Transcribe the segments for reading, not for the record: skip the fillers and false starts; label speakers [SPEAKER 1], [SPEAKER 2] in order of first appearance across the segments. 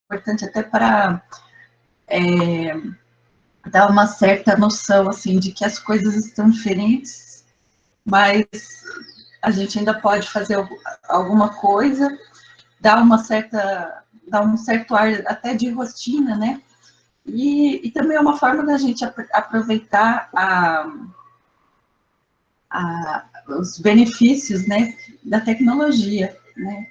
[SPEAKER 1] importante até para dar uma certa noção, assim, de que as coisas estão diferentes, mas a gente ainda pode fazer alguma coisa, dar um certo ar até de rotina, né? E também é uma forma da gente aproveitar os benefícios, né, da tecnologia, né?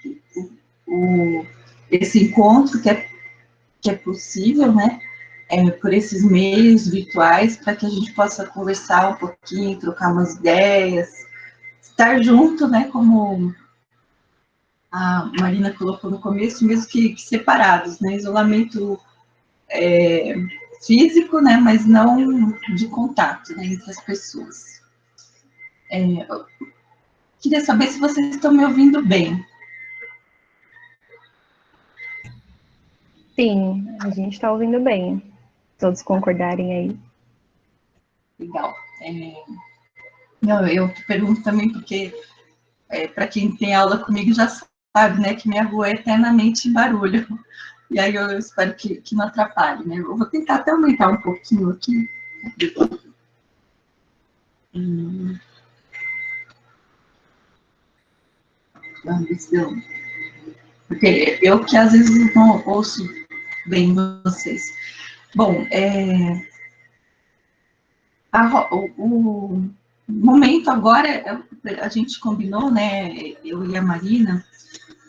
[SPEAKER 1] Esse encontro que é possível, né? Por esses meios virtuais, para que a gente possa conversar um pouquinho, trocar umas ideias, estar junto, né, como a Marina colocou no começo, mesmo que separados, né, isolamento físico, né, mas não de contato, né, entre as pessoas. Queria saber se vocês estão me ouvindo bem.
[SPEAKER 2] Sim, a gente está ouvindo bem. Todos concordarem aí.
[SPEAKER 1] Legal. Não, eu pergunto também porque, para quem tem aula comigo já sabe, né, que minha rua é eternamente barulho. E aí eu espero que não atrapalhe, né? Eu vou tentar até aumentar um pouquinho aqui. Porque eu que às vezes não ouço bem vocês. Bom, o momento agora, a gente combinou, né, eu e a Marina,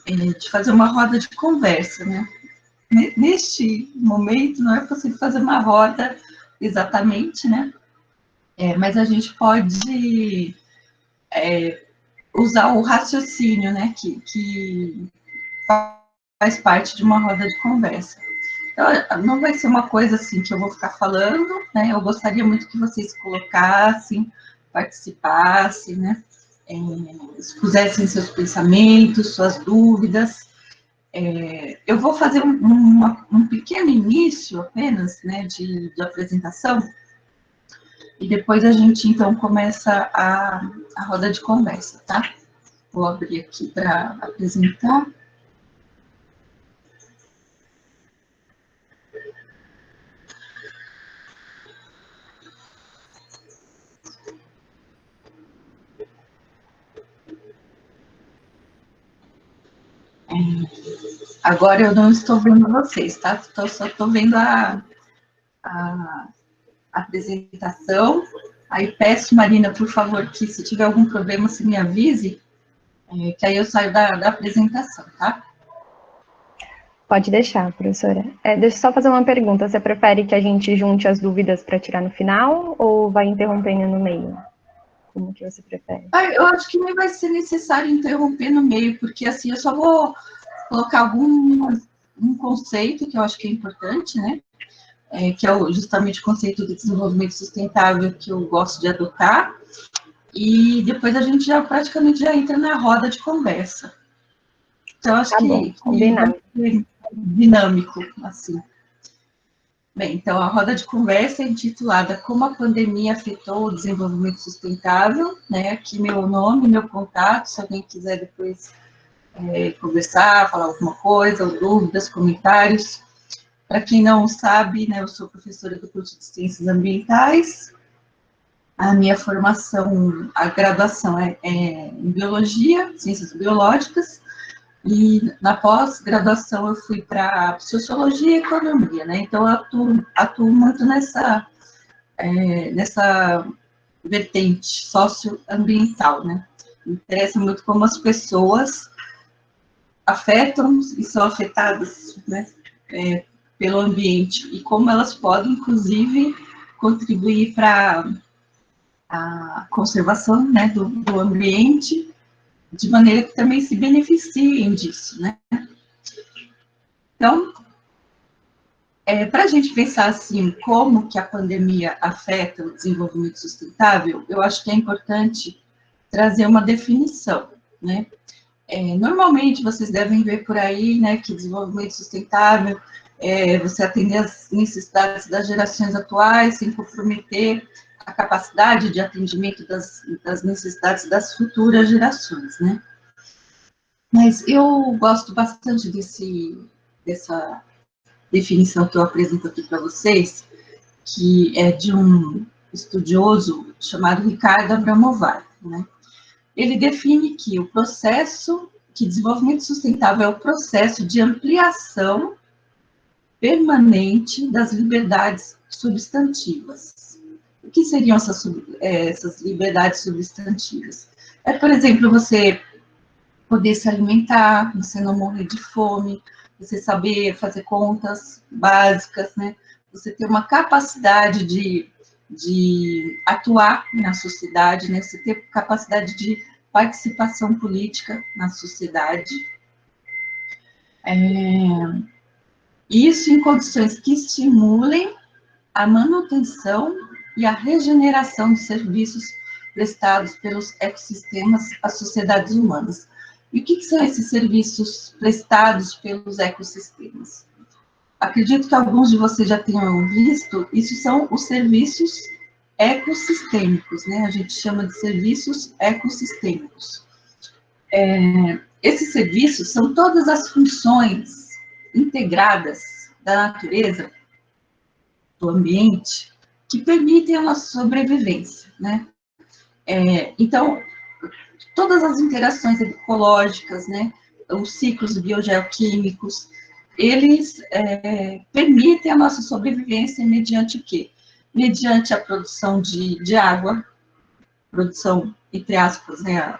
[SPEAKER 1] de fazer uma roda de conversa, né? Neste momento, não é possível fazer uma roda exatamente, né? Mas a gente pode usar o raciocínio, né, que faz parte de uma roda de conversa. Então, não vai ser uma coisa assim que eu vou ficar falando, né? Eu gostaria muito que vocês colocassem, participassem, né? Expusessem seus pensamentos, suas dúvidas. Eu vou fazer um pequeno início apenas, né, de apresentação, e depois a gente, então, começa a roda de conversa, tá? Vou abrir aqui para apresentar. Agora eu não estou vendo vocês, tá? Só estou vendo a apresentação. Aí peço, Marina, por favor, que se tiver algum problema, você me avise, que aí eu saio da apresentação, tá?
[SPEAKER 2] Pode deixar, professora. Deixa eu só fazer uma pergunta. Você prefere que a gente junte as dúvidas para tirar no final ou vai interrompendo no meio? Como que você prefere?
[SPEAKER 1] Eu acho que nem vai ser necessário interromper no meio, porque assim eu só vou colocar um conceito que eu acho que é importante, né? Que é justamente o conceito de desenvolvimento sustentável que eu gosto de adotar, e depois a gente já praticamente já entra na roda de conversa. Então, acho
[SPEAKER 2] Tá bom,
[SPEAKER 1] que vai
[SPEAKER 2] combinado.
[SPEAKER 1] ser dinâmico, assim. Bem, então, a roda de conversa é intitulada Como a Pandemia Afetou o Desenvolvimento Sustentável, né? Aqui meu nome, meu contato, se alguém quiser depois conversar, falar alguma coisa, ou dúvidas, comentários. Para quem não sabe, né, eu sou professora do curso de Ciências Ambientais. A minha formação, a graduação é em Biologia, Ciências Biológicas, e na pós-graduação eu fui para Sociologia e Economia, né? Então eu atuo muito nessa vertente socioambiental, né? Me interessa muito como as pessoas afetam e são afetadas, né? Pelo ambiente e como elas podem, inclusive, contribuir para a conservação, né, do ambiente, de maneira que também se beneficiem disso, né? Então, para a gente pensar assim, como que a pandemia afeta o desenvolvimento sustentável, eu acho que é importante trazer uma definição, né? Normalmente, vocês devem ver por aí, né, que desenvolvimento sustentável é você atender às necessidades das gerações atuais, sem comprometer a capacidade de atendimento das necessidades das futuras gerações, né? Mas eu gosto bastante dessa definição que eu apresento aqui para vocês, que é de um estudioso chamado Ricardo Abramovar, né? Ele define que o processo, que desenvolvimento sustentável é o processo de ampliação permanente das liberdades substantivas. O que seriam essas liberdades substantivas? É, por exemplo, você poder se alimentar, você não morrer de fome, você saber fazer contas básicas, né? Você ter uma capacidade de atuar na sociedade, né? Você ter capacidade de participação política na sociedade. Isso em condições que estimulem a manutenção e a regeneração dos serviços prestados pelos ecossistemas às sociedades humanas. E o que são esses serviços prestados pelos ecossistemas? Acredito que alguns de vocês já tenham visto, isso são os serviços ecossistêmicos, né? A gente chama de serviços ecossistêmicos. Esses serviços são todas as funções integradas da natureza, do ambiente, que permitem a nossa sobrevivência, né? Então, todas as interações ecológicas, né, os ciclos biogeoquímicos, eles permitem a nossa sobrevivência mediante o quê? Mediante a produção de água, produção, entre aspas, né,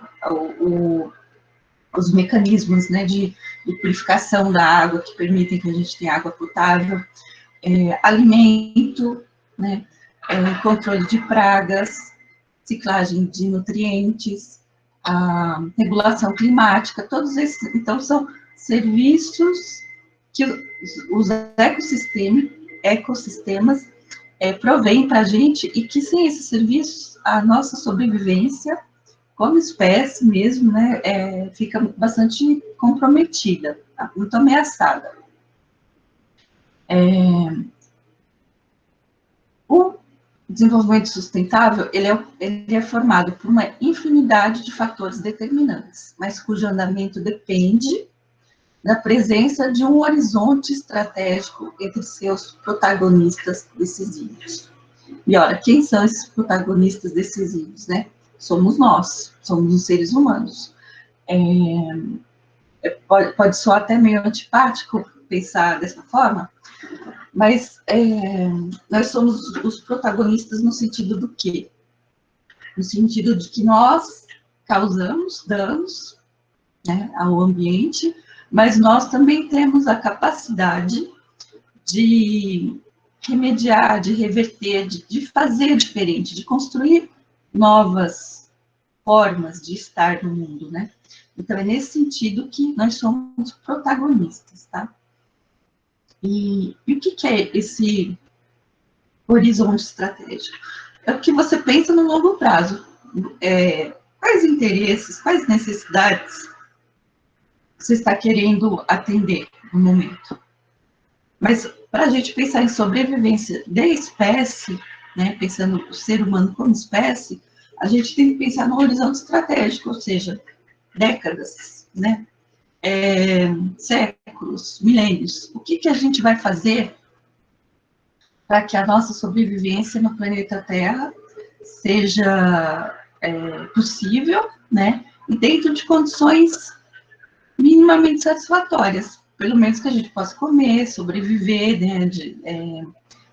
[SPEAKER 1] os mecanismos, né, de purificação da água que permitem que a gente tenha água potável, alimento, né, controle de pragas, ciclagem de nutrientes, a regulação climática, todos esses, então, são serviços que os ecossistemas provêm para a gente e que, sem esses serviços, a nossa sobrevivência, como espécie mesmo, né, fica bastante comprometida, tá? Muito ameaçada. O desenvolvimento sustentável, ele é formado por uma infinidade de fatores determinantes, mas cujo andamento depende da presença de um horizonte estratégico entre seus protagonistas decisivos. E, olha, quem são esses protagonistas decisivos, né? Somos nós, somos os seres humanos. Pode soar até meio antipático pensar dessa forma, mas nós somos os protagonistas no sentido do quê? No sentido de que nós causamos danos, né, ao ambiente, mas nós também temos a capacidade de remediar, de reverter, de fazer diferente, de construir novas formas de estar no mundo, né? Então, é nesse sentido que nós somos protagonistas, tá? E o que é esse horizonte estratégico? É o que você pensa no longo prazo. Quais interesses, quais necessidades você está querendo atender no momento? Mas, para a gente pensar em sobrevivência da espécie, né, pensando o ser humano como espécie, a gente tem que pensar no horizonte estratégico, ou seja, décadas, né? Séculos, milênios. O que a gente vai fazer para que a nossa sobrevivência no planeta Terra seja possível, né? E dentro de condições minimamente satisfatórias, pelo menos que a gente possa comer, sobreviver, né?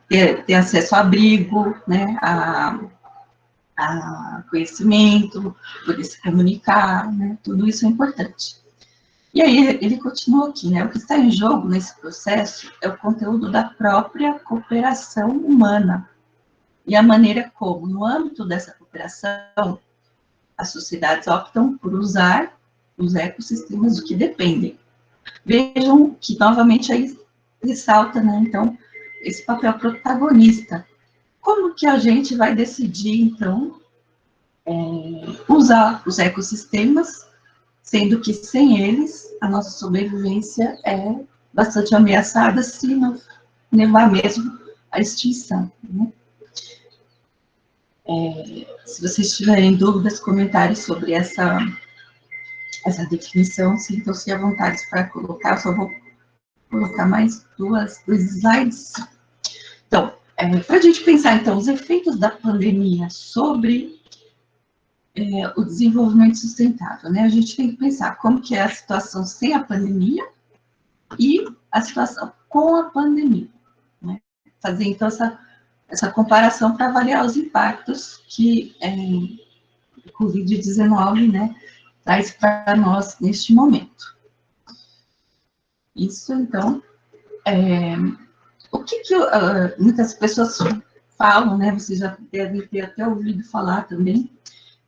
[SPEAKER 1] Ter acesso a abrigo, né? A conhecimento, poder se comunicar, né? Tudo isso é importante. E aí ele continua aqui, né? O que está em jogo nesse processo é o conteúdo da própria cooperação humana e a maneira como, no âmbito dessa cooperação, as sociedades optam por usar os ecossistemas do que dependem. Vejam que, novamente, aí ressalta, né, então, esse papel protagonista. Como que a gente vai decidir, então, usar os ecossistemas, sendo que, sem eles, a nossa sobrevivência é bastante ameaçada, se não levar mesmo à extinção, né? Se vocês tiverem dúvidas, comentários sobre essa definição, sintam-se à vontade para colocar. Eu só vou colocar mais dois slides. Então, para a gente pensar, então, os efeitos da pandemia sobre o desenvolvimento sustentável, né? A gente tem que pensar como que é a situação sem a pandemia e a situação com a pandemia, né? Fazer, então, essa comparação para avaliar os impactos que o Covid-19, né, traz para nós neste momento. Isso, então, o que muitas pessoas falam, né, vocês já devem ter até ouvido falar também,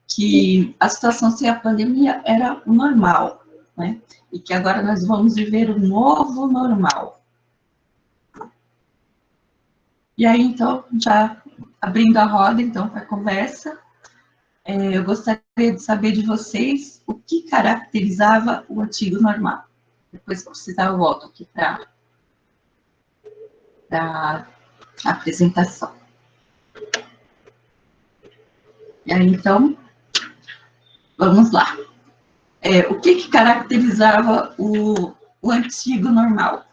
[SPEAKER 1] que a situação sem a pandemia era o normal, né, e que agora nós vamos viver o novo normal. E aí, então, já abrindo a roda, então, para a conversa, eu gostaria de saber de vocês o que caracterizava o antigo normal. Depois, se precisar, eu volto aqui para a apresentação. E aí, então, vamos lá. O que caracterizava o antigo normal?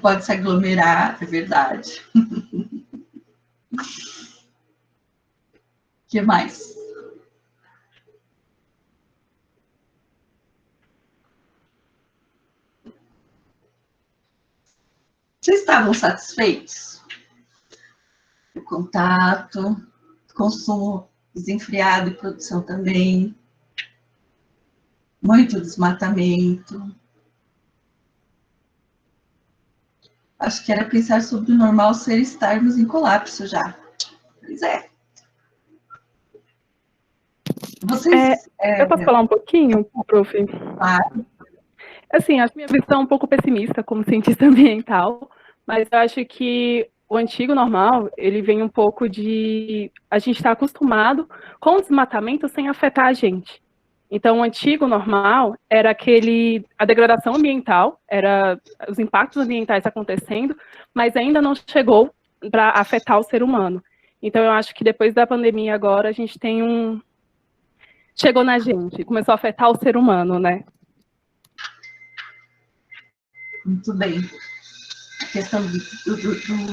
[SPEAKER 1] Pode se aglomerar, é verdade. O que mais? Vocês estavam satisfeitos? O contato, consumo desenfreado e produção também, muito desmatamento. Acho que era pensar sobre o normal ser estarmos em colapso já. Pois é. Vocês...
[SPEAKER 3] Eu posso falar um pouquinho, prof?
[SPEAKER 1] Claro.
[SPEAKER 3] Assim, acho que minha visão é um pouco pessimista como cientista ambiental, mas eu acho que o antigo normal, ele vem um pouco de... A gente está acostumado com o desmatamento sem afetar a gente. Então, o antigo normal era a degradação ambiental, era os impactos ambientais acontecendo, mas ainda não chegou para afetar o ser humano. Então, eu acho que depois da pandemia agora, a gente tem chegou na gente, começou a afetar o ser humano, né?
[SPEAKER 1] Muito bem. A questão do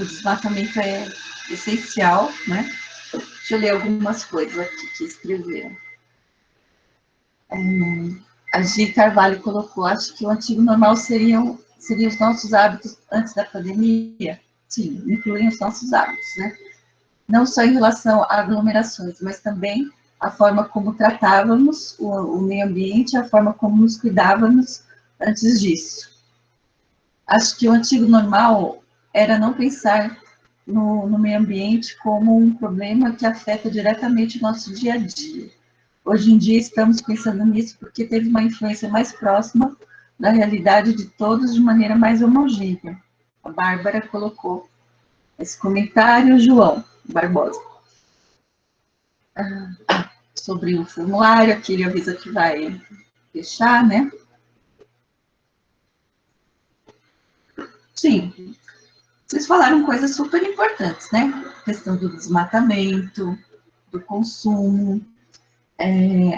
[SPEAKER 1] desmatamento é essencial, né? Deixa eu ler algumas coisas aqui que escreveram. A Gi Carvalho colocou, acho que o antigo normal seriam os nossos hábitos antes da pandemia. Sim, incluem os nossos hábitos, né? Não só em relação a aglomerações, mas também a forma como tratávamos o meio ambiente, a forma como nos cuidávamos antes disso. Acho que o antigo normal era não pensar no meio ambiente como um problema que afeta diretamente o nosso dia a dia. Hoje em dia estamos pensando nisso porque teve uma influência mais próxima da realidade de todos de maneira mais homogênea. A Bárbara colocou esse comentário, João Barbosa. Sobre o formulário, aqui ele avisa que vai fechar, né? Sim, vocês falaram coisas super importantes, né? A questão do desmatamento, do consumo,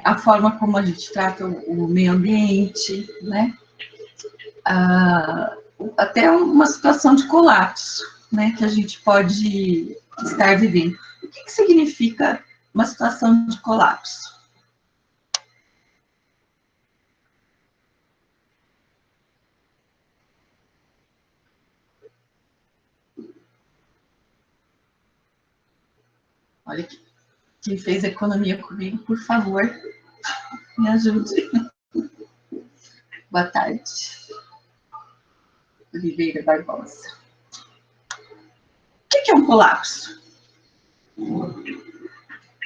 [SPEAKER 1] a forma como a gente trata o meio ambiente, né? Até uma situação de colapso, né? Que a gente pode estar vivendo. O que significa uma situação de colapso? Olha aqui. Quem fez economia comigo, por favor, me ajude. Boa tarde. Oliveira Barbosa. O que é um colapso?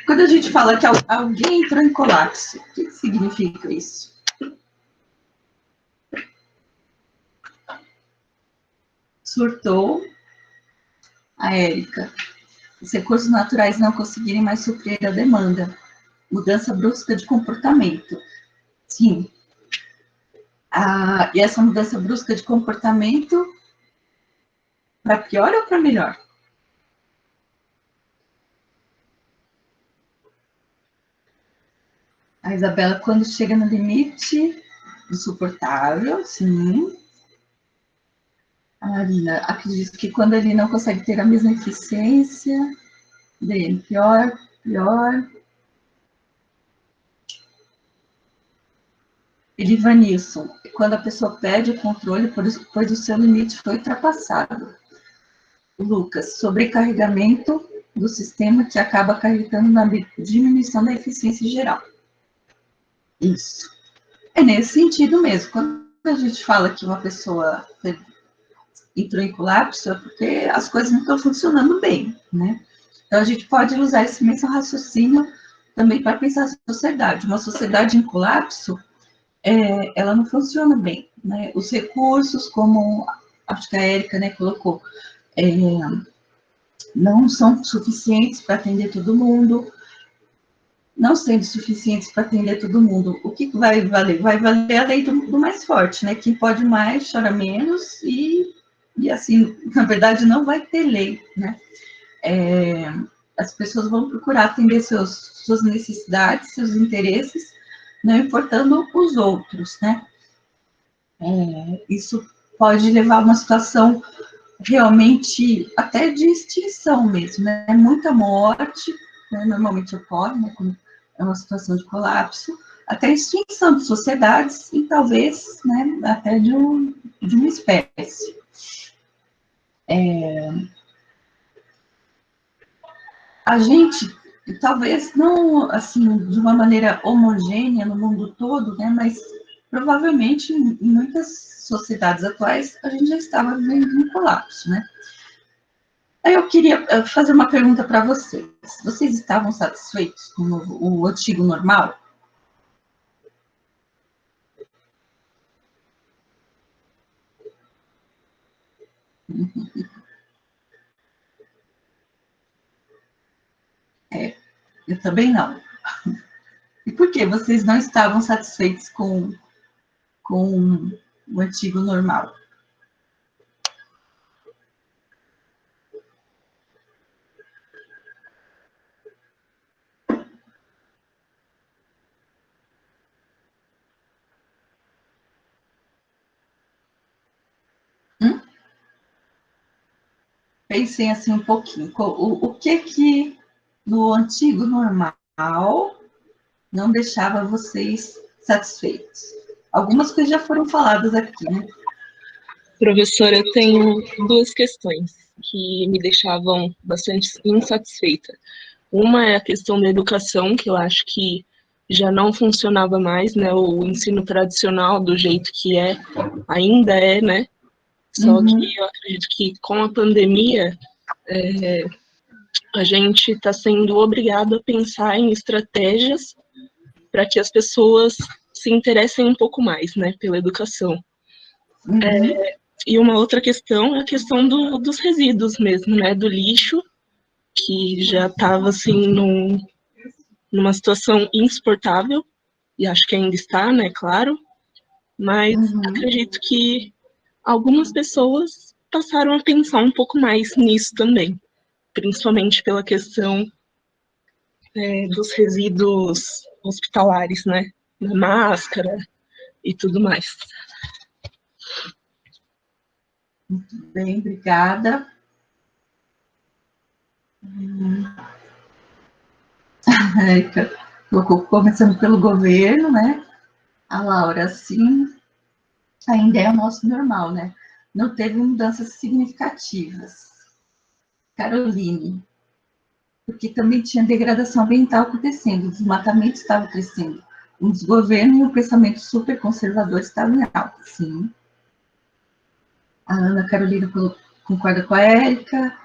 [SPEAKER 1] Quando a gente fala que alguém entrou em colapso, o que significa isso? Surtou a Érica. Os recursos naturais não conseguirem mais suprir a demanda. Mudança brusca de comportamento. Sim. E essa mudança brusca de comportamento, para pior ou para melhor? A Isabela, quando chega no limite do suportável, sim. A Marina, acredito que quando ele não consegue ter a mesma eficiência dele, pior. Elivanilson, quando a pessoa perde o controle, pois o seu limite foi ultrapassado. Lucas, sobrecarregamento do sistema que acaba acarretando na diminuição da eficiência geral. Isso. É nesse sentido mesmo. Quando a gente fala que uma pessoa entrou em colapso, é porque as coisas não estão funcionando bem, né? Então, a gente pode usar esse mesmo raciocínio também para pensar a sociedade. Uma sociedade em colapso, ela não funciona bem, né? Os recursos, como acho que a Érica, né, colocou, não são suficientes para atender todo mundo. Não sendo suficientes para atender todo mundo, o que vai valer? Vai valer a lei do mais forte, né? Quem pode mais, chora menos, e assim, na verdade, não vai ter lei, né? As pessoas vão procurar atender suas necessidades, seus interesses, não importando os outros, né? Isso pode levar a uma situação realmente até de extinção mesmo, né? Muita morte, né? Normalmente ocorre, né? Quando é uma situação de colapso, até extinção de sociedades e talvez, né, até de uma espécie. A gente, talvez não, assim, de uma maneira homogênea no mundo todo, né, mas provavelmente em muitas sociedades atuais a gente já estava vivendo um colapso, né? Aí eu queria fazer uma pergunta para vocês. Vocês estavam satisfeitos com o antigo normal? Eu também não. E por que vocês não estavam satisfeitos com o antigo normal? Pensem assim um pouquinho. O que no antigo normal não deixava vocês satisfeitos? Algumas coisas já foram faladas aqui, né?
[SPEAKER 4] Professora, eu tenho duas questões que me deixavam bastante insatisfeita. Uma é a questão da educação, que eu acho que já não funcionava mais, né? O ensino tradicional, do jeito que ainda é, né? Só que eu acredito que com a pandemia, a gente está sendo obrigado a pensar em estratégias para que as pessoas se interessem um pouco mais, né, pela educação. E uma outra questão é a questão dos resíduos mesmo, né, do lixo, que já estava, assim, numa situação insuportável, e acho que ainda está, né, claro, mas acredito que algumas pessoas passaram a pensar um pouco mais nisso também, principalmente pela questão dos resíduos hospitalares, né, da máscara e tudo mais.
[SPEAKER 1] Muito bem, obrigada. Começando pelo governo, né? A Laura, sim, ainda é o nosso normal, né? Não teve mudanças significativas. Caroline, porque também tinha degradação ambiental acontecendo, o desmatamento estava crescendo, o desgoverno e o pensamento super conservador estavam em alta, sim. A Ana Carolina concorda com a Érica.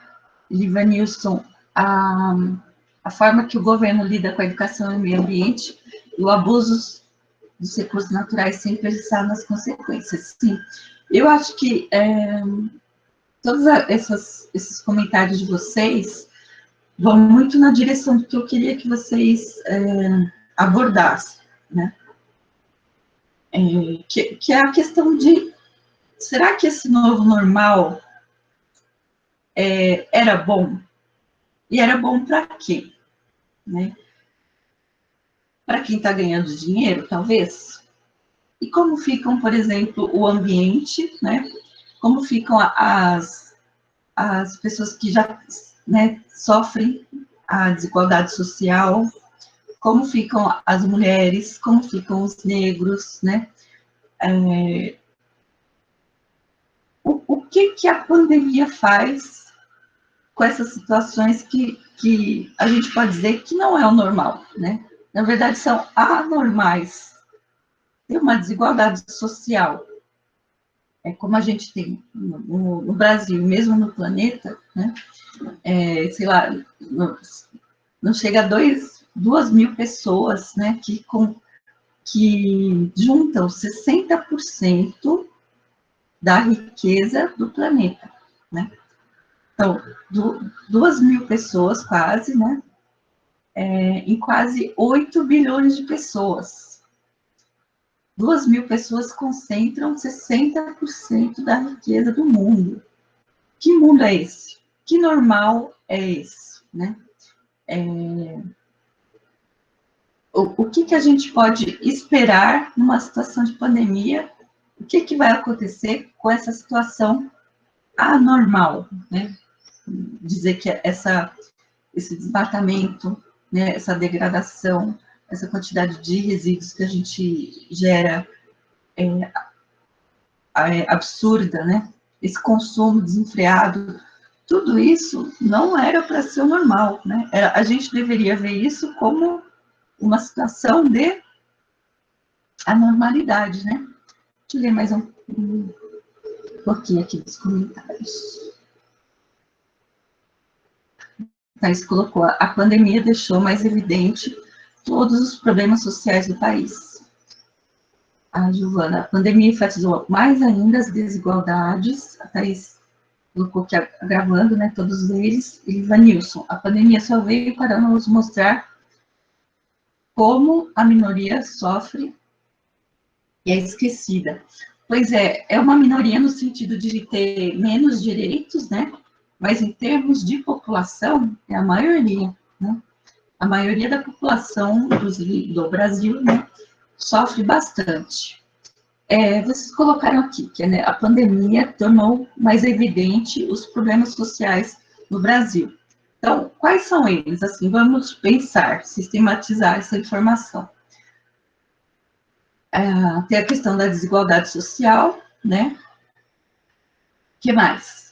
[SPEAKER 1] Livanilson, a forma que o governo lida com a educação e o meio ambiente e o abuso dos recursos naturais sem pensar nas consequências. Sim, eu acho que todos esses comentários de vocês vão muito na direção do que eu queria que vocês abordassem, né? Que é a questão de, será que esse novo normal era bom? E era bom para quê? Né? para quem está ganhando dinheiro, talvez? E como ficam, por exemplo, o ambiente, né? Como ficam as pessoas que já, né, sofrem a desigualdade social, como ficam as mulheres, como ficam os negros, né? O que a pandemia faz com essas situações que a gente pode dizer que não é o normal, né? Na verdade, são anormais. Tem uma desigualdade social. É como a gente tem no Brasil, mesmo no planeta, né? Sei lá, não chega a 2.000 pessoas, né, que juntam 60% da riqueza do planeta, né? Então, 2.000 pessoas quase, né, em quase 8 bilhões de pessoas. 2.000 pessoas concentram 60% da riqueza do mundo. Que mundo é esse? Que normal é esse, né? O que a gente pode esperar numa situação de pandemia? O que vai acontecer com essa situação anormal, né? Dizer que esse desmatamento, né, essa degradação, essa quantidade de resíduos que a gente gera é absurda, né? Esse consumo desenfreado, tudo isso não era para ser o normal, né? A gente deveria ver isso como uma situação de anormalidade, né? Deixa eu ler mais um pouquinho aqui dos comentários. Thaís colocou, a pandemia deixou mais evidente todos os problemas sociais do país. A Giovana, a pandemia enfatizou mais ainda as desigualdades. A Thaís colocou que agravando, né, todos eles. E Ivanilson, a pandemia só veio para nos mostrar como a minoria sofre e é esquecida. Pois é uma minoria no sentido de ter menos direitos, né? Mas em termos de população, é a maioria, né? A maioria da população, inclusive do Brasil, né, sofre bastante. Vocês colocaram aqui que, né, a pandemia tornou mais evidente os problemas sociais no Brasil. Então, quais são eles? Assim, vamos pensar, sistematizar essa informação. Tem a questão da desigualdade social, né? O que mais?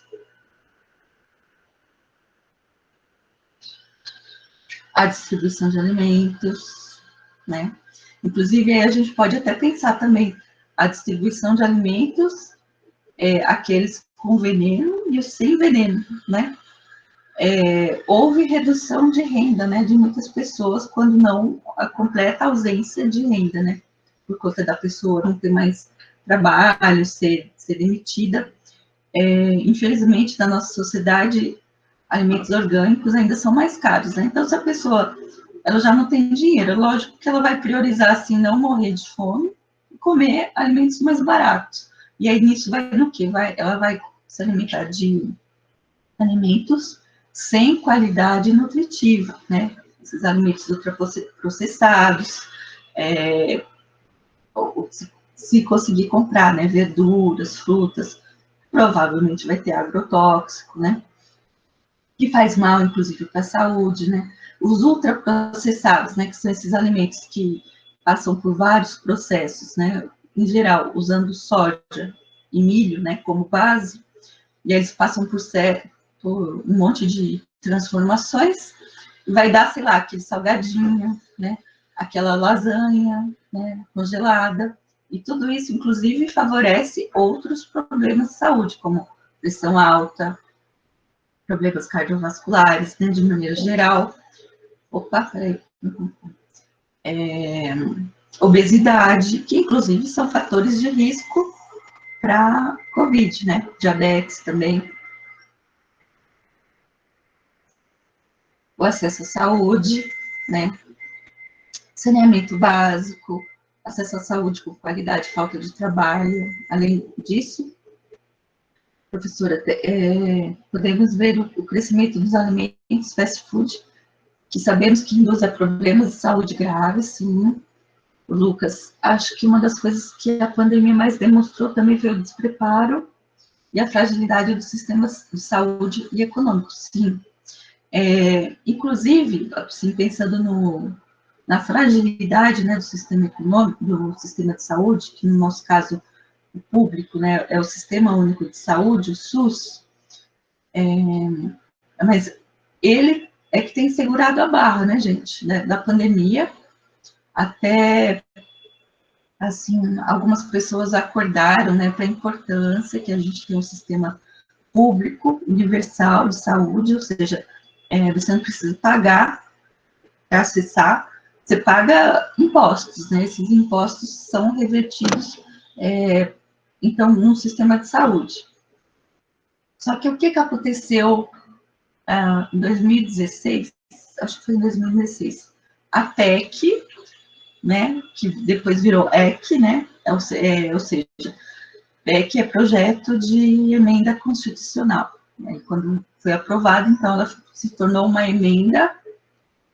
[SPEAKER 1] A distribuição de alimentos, né? Inclusive, aí a gente pode até pensar também a distribuição de alimentos, aqueles com veneno e os sem veneno, né? Houve redução de renda, né, de muitas pessoas, quando não a completa ausência de renda, né? Por conta da pessoa não ter mais trabalho, ser demitida. Infelizmente, na nossa sociedade, alimentos orgânicos ainda são mais caros, né? Então, se a pessoa ela já não tem dinheiro, lógico que ela vai priorizar, assim, não morrer de fome e comer alimentos mais baratos. E aí, nisso, vai no quê? Ela vai se alimentar de alimentos sem qualidade nutritiva, né? Esses alimentos ultraprocessados, se conseguir comprar, né, verduras, frutas, provavelmente vai ter agrotóxico, né? Que faz mal, inclusive, para a saúde, né? Os ultraprocessados, né, que são esses alimentos que passam por vários processos, né? Em geral, usando soja e milho, né, como base, e aí eles passam por um monte de transformações, e vai dar, sei lá, aquele salgadinho, né? Aquela lasanha, né, congelada, e tudo isso, inclusive, favorece outros problemas de saúde, como pressão alta, problemas cardiovasculares, né, de maneira geral. Opa, peraí. Obesidade, que inclusive são fatores de risco para Covid, né? Diabetes também. O acesso à saúde, né? Saneamento básico, acesso à saúde com qualidade, falta de trabalho. Além disso, professora, podemos ver o crescimento dos alimentos fast food, que sabemos que induz a problemas de saúde graves, sim. Lucas, acho que uma das coisas que a pandemia mais demonstrou também foi o despreparo e a fragilidade dos sistemas de saúde e econômico, sim. Inclusive, assim, pensando na fragilidade, né, do sistema econômico, do sistema de saúde, que no nosso caso, o público, né, é o Sistema Único de Saúde, o SUS, mas ele é que tem segurado a barra, né, gente, né, da pandemia, até, assim, algumas pessoas acordaram, né, para a importância que a gente tem um sistema público, universal de saúde, ou seja, você não precisa pagar para acessar, você paga impostos, né, esses impostos são revertidos, então, no sistema de saúde. Só que o que aconteceu em 2016, acho que foi em 2016, a PEC, né, que depois virou EC, né, ou seja, PEC é projeto de emenda constitucional. Né, quando foi aprovada, então, ela se tornou uma emenda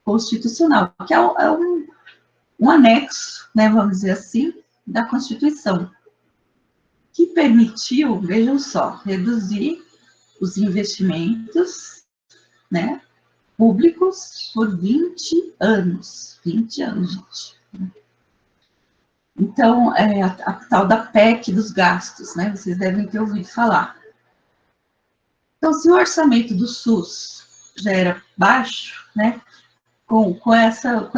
[SPEAKER 1] constitucional, que é um anexo, né, vamos dizer assim, da Constituição, que permitiu, vejam só, reduzir os investimentos, né, públicos por 20 anos. 20 anos, gente. Então, a tal da PEC dos gastos, né, vocês devem ter ouvido falar. Então, se o orçamento do SUS já era baixo, né, com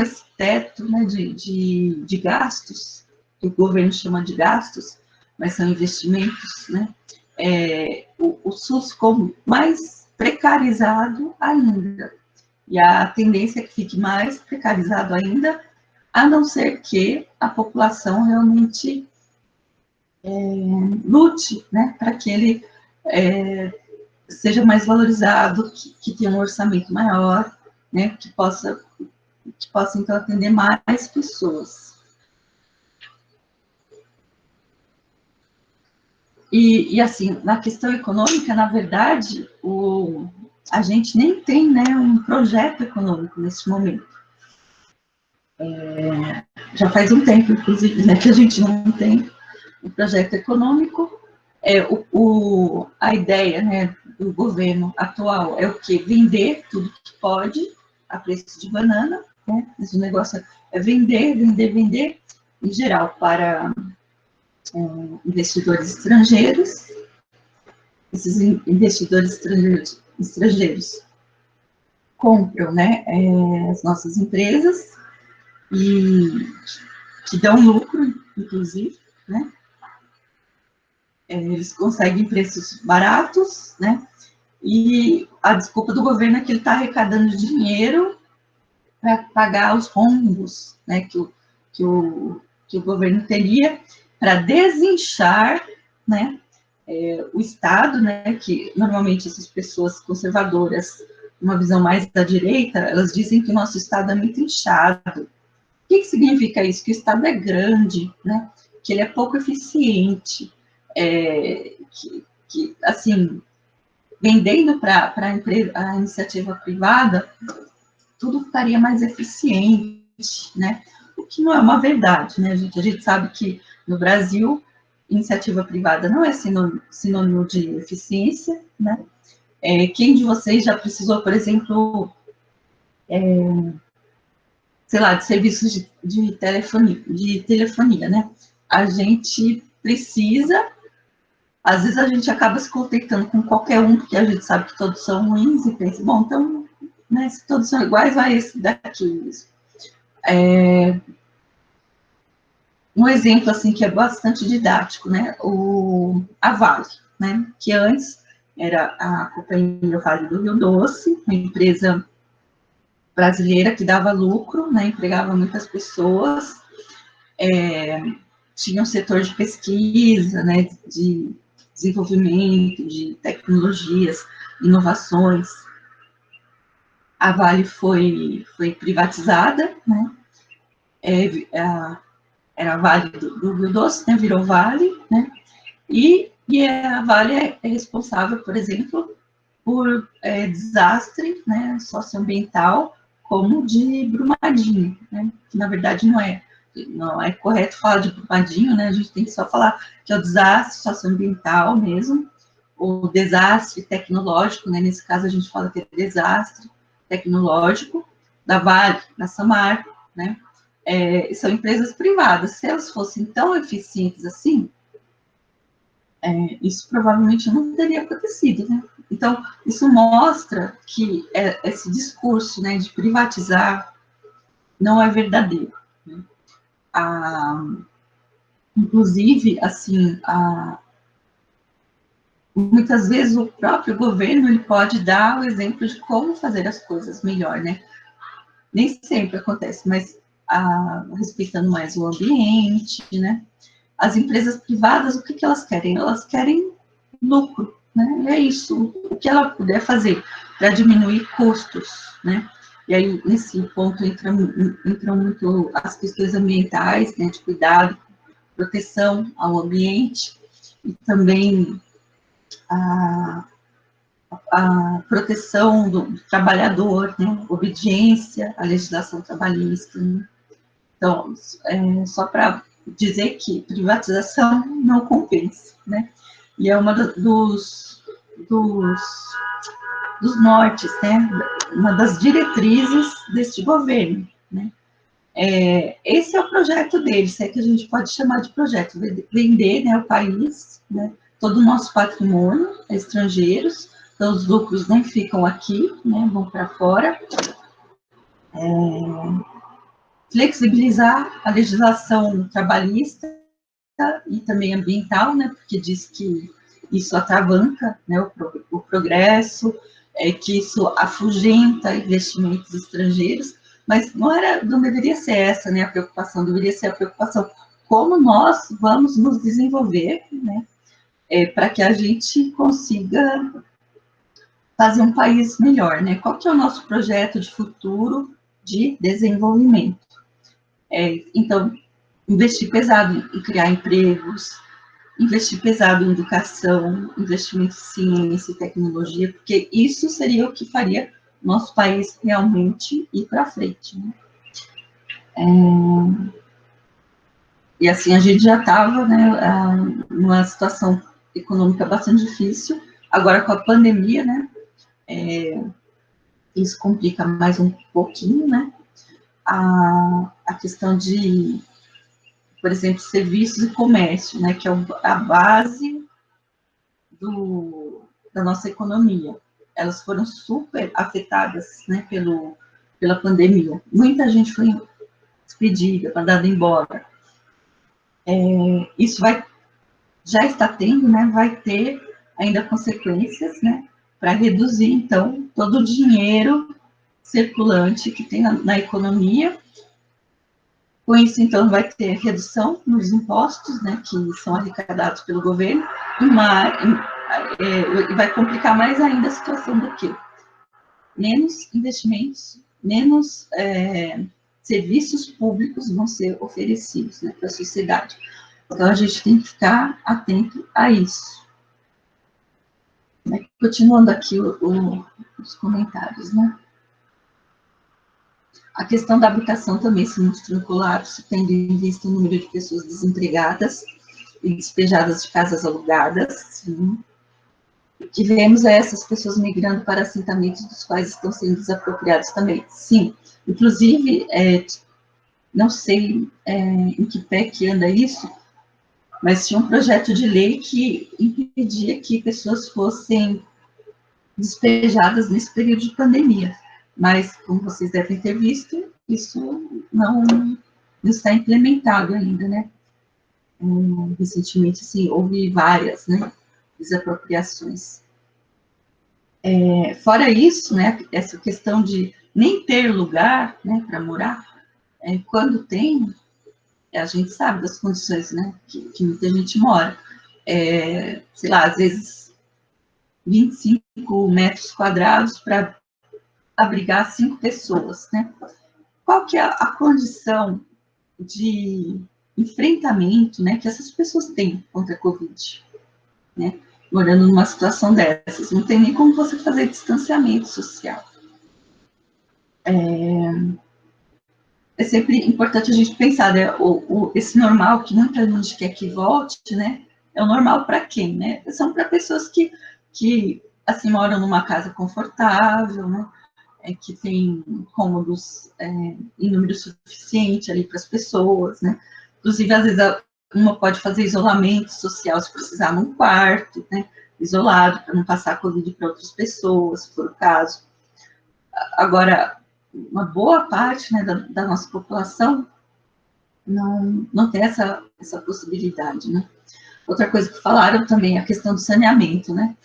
[SPEAKER 1] esse teto, né, de gastos, que o governo chama de gastos, mas são investimentos, né, o SUS ficou mais precarizado ainda. E a tendência é que fique mais precarizado ainda, a não ser que a população realmente lute, né, para que ele seja mais valorizado, que tenha um orçamento maior, né, que possa então atender mais pessoas. E assim, na questão econômica, na verdade, a gente nem tem, né, um projeto econômico nesse momento. Já faz um tempo, inclusive, né, que a gente não tem um projeto econômico. A ideia, né, do governo atual é o quê? Vender tudo que pode a preço de banana, né? Mas o negócio é vender, vender, vender, em geral, para investidores estrangeiros. Esses investidores estrangeiros compram, né, as nossas empresas e que dão lucro, inclusive, né? Eles conseguem preços baratos, né? E a desculpa do governo é que ele está arrecadando dinheiro para pagar os rombos, né, que o governo teria para desinchar, né, o Estado, né, que normalmente essas pessoas conservadoras, uma visão mais da direita, elas dizem que o nosso Estado é muito inchado. O que significa isso? Que o Estado é grande, né, que ele é pouco eficiente, que assim, vendendo para a iniciativa privada, tudo ficaria mais eficiente, né? O que não é uma verdade, né, gente? A gente sabe que no Brasil, iniciativa privada não é sinônimo de eficiência, né? Quem de vocês já precisou, por exemplo, sei lá, de serviços de telefonia, né? A gente precisa, às vezes a gente acaba se contentando com qualquer um, porque a gente sabe que todos são ruins e pensa, bom, então, né, se todos são iguais, vai esse daqui. Um exemplo, assim, que é bastante didático, né, a Vale, né, que antes era a Companhia Vale do Rio Doce, uma empresa brasileira que dava lucro, né, empregava muitas pessoas, tinha um setor de pesquisa, né, de desenvolvimento, de tecnologias, inovações. A Vale foi privatizada, né, era a Vale do Rio Doce, né, virou Vale, né, e a Vale é responsável, por exemplo, por desastre, né, socioambiental, como de Brumadinho, né? Que na verdade não é correto falar de Brumadinho, né? A gente tem que só falar que é o desastre socioambiental mesmo, o desastre tecnológico, né? Nesse caso a gente fala que é desastre tecnológico da Vale, da Samarco, né? São empresas privadas. Se elas fossem tão eficientes assim, isso provavelmente não teria acontecido, né? Então, isso mostra que esse discurso, né, de privatizar não é verdadeiro, né? Inclusive, assim, muitas vezes o próprio governo ele pode dar o exemplo de como fazer as coisas melhor, né? Nem sempre acontece, mas respeitando mais o ambiente, né? As empresas privadas, o que elas querem? Elas querem lucro, né? É isso, o que ela puder fazer para diminuir custos, né? E aí, nesse ponto, entram muito as questões ambientais, né, de cuidado, proteção ao ambiente, e também a proteção do trabalhador, né, obediência à legislação trabalhista, né? Então, só para dizer que privatização não compensa, né? E é uma dos nortes, né? Uma das diretrizes deste governo, né? Esse é o projeto deles, se é que a gente pode chamar de projeto, vender, né, o país, né, todo o nosso patrimônio a estrangeiros, então os lucros não ficam aqui, né, vão para fora. Flexibilizar a legislação trabalhista e também ambiental, né, porque diz que isso atravanca, né, o progresso, que isso afugenta investimentos estrangeiros, mas não deveria ser essa, né, a preocupação, deveria ser a preocupação como nós vamos nos desenvolver, né, para que a gente consiga fazer um país melhor, né, qual que é o nosso projeto de futuro de desenvolvimento? Então, investir pesado em criar empregos, investir pesado em educação, investimento em ciência e tecnologia, porque isso seria o que faria nosso país realmente ir para frente, né? E assim, a gente já estava, né, numa situação econômica bastante difícil, agora com a pandemia, né, isso complica mais um pouquinho, né, a questão de, por exemplo, serviços e comércio, né, que é a base da nossa economia. Elas foram super afetadas, né, pela pandemia. Muita gente foi despedida, mandada embora. Isso já está tendo, né, vai ter ainda consequências, né, para reduzir, então, todo o dinheiro circulante que tem na economia. Com isso, então, vai ter redução nos impostos, né, que são arrecadados pelo governo, e vai complicar mais ainda a situação do quê? Menos investimentos, menos serviços públicos vão ser oferecidos, né, para a sociedade. Então, a gente tem que ficar atento a isso. Continuando aqui os comentários, né? A questão da habitação também se mostrou colapso, tendo em vista o número de pessoas desempregadas e despejadas de casas alugadas. Sim. O que vemos é essas pessoas migrando para assentamentos dos quais estão sendo desapropriados também. Sim, inclusive, não sei em que pé que anda isso, mas tinha um projeto de lei que impedia que pessoas fossem despejadas nesse período de pandemia. Mas, como vocês devem ter visto, isso não está implementado ainda, né? Recentemente, assim, houve várias, né, desapropriações. Fora isso, né, essa questão de nem ter lugar, né, para morar, quando tem, a gente sabe das condições, né, que muita gente mora. Sei lá, às vezes 25 metros quadrados para abrigar 5 pessoas, né? Qual que é a condição de enfrentamento, né, que essas pessoas têm contra a Covid, né? Morando numa situação dessas, não tem nem como você fazer distanciamento social. é sempre importante a gente pensar, né, esse normal que muita gente quer que volte, né, é o normal para quem, né? São para pessoas que, assim, moram numa casa confortável, né, que tem cômodos em número suficiente ali para as pessoas, né? Inclusive, às vezes, uma pode fazer isolamento social se precisar num quarto, né, isolado, para não passar a Covid para outras pessoas, se for o caso. Agora, uma boa parte, né, da nossa população não tem essa possibilidade, né? Outra coisa que falaram também é a questão do saneamento, né?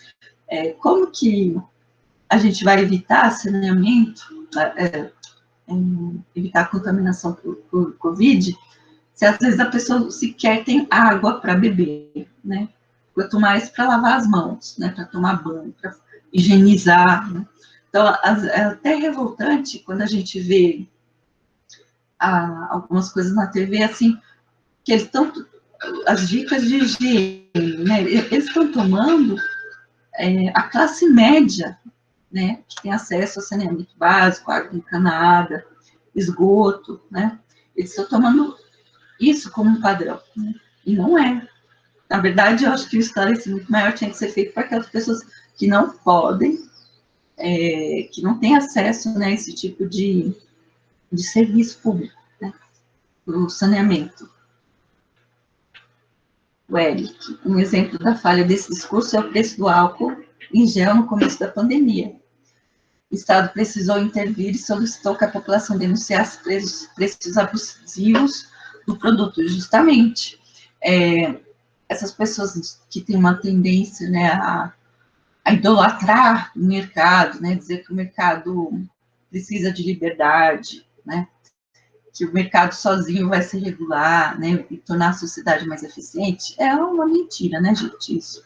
[SPEAKER 1] Como que a gente vai evitar saneamento, evitar a contaminação por Covid, se às vezes a pessoa sequer tem água para beber, né? Quanto mais para lavar as mãos, né? Para tomar banho, para higienizar, né? Então, é até revoltante quando a gente vê algumas coisas na TV, assim, que eles estão, as dicas de higiene, né? Eles estão tomando a classe média, né? Que tem acesso a saneamento básico, água encanada, esgoto, né? Eles estão tomando isso como um padrão, né? E não é. Na verdade, eu acho que o esclarecimento maior tinha que ser feito para aquelas pessoas que não podem, que não têm acesso, né, a esse tipo de serviço público, né, o saneamento. O Eric, um exemplo da falha desse discurso é o preço do álcool em gel no começo da pandemia. O Estado precisou intervir e solicitou que a população denunciasse preços abusivos do produto, justamente. Essas pessoas que têm uma tendência, né, a idolatrar o mercado, né, dizer que o mercado precisa de liberdade, né, que o mercado sozinho vai se regular, né, e tornar a sociedade mais eficiente, é uma mentira, né, gente, isso.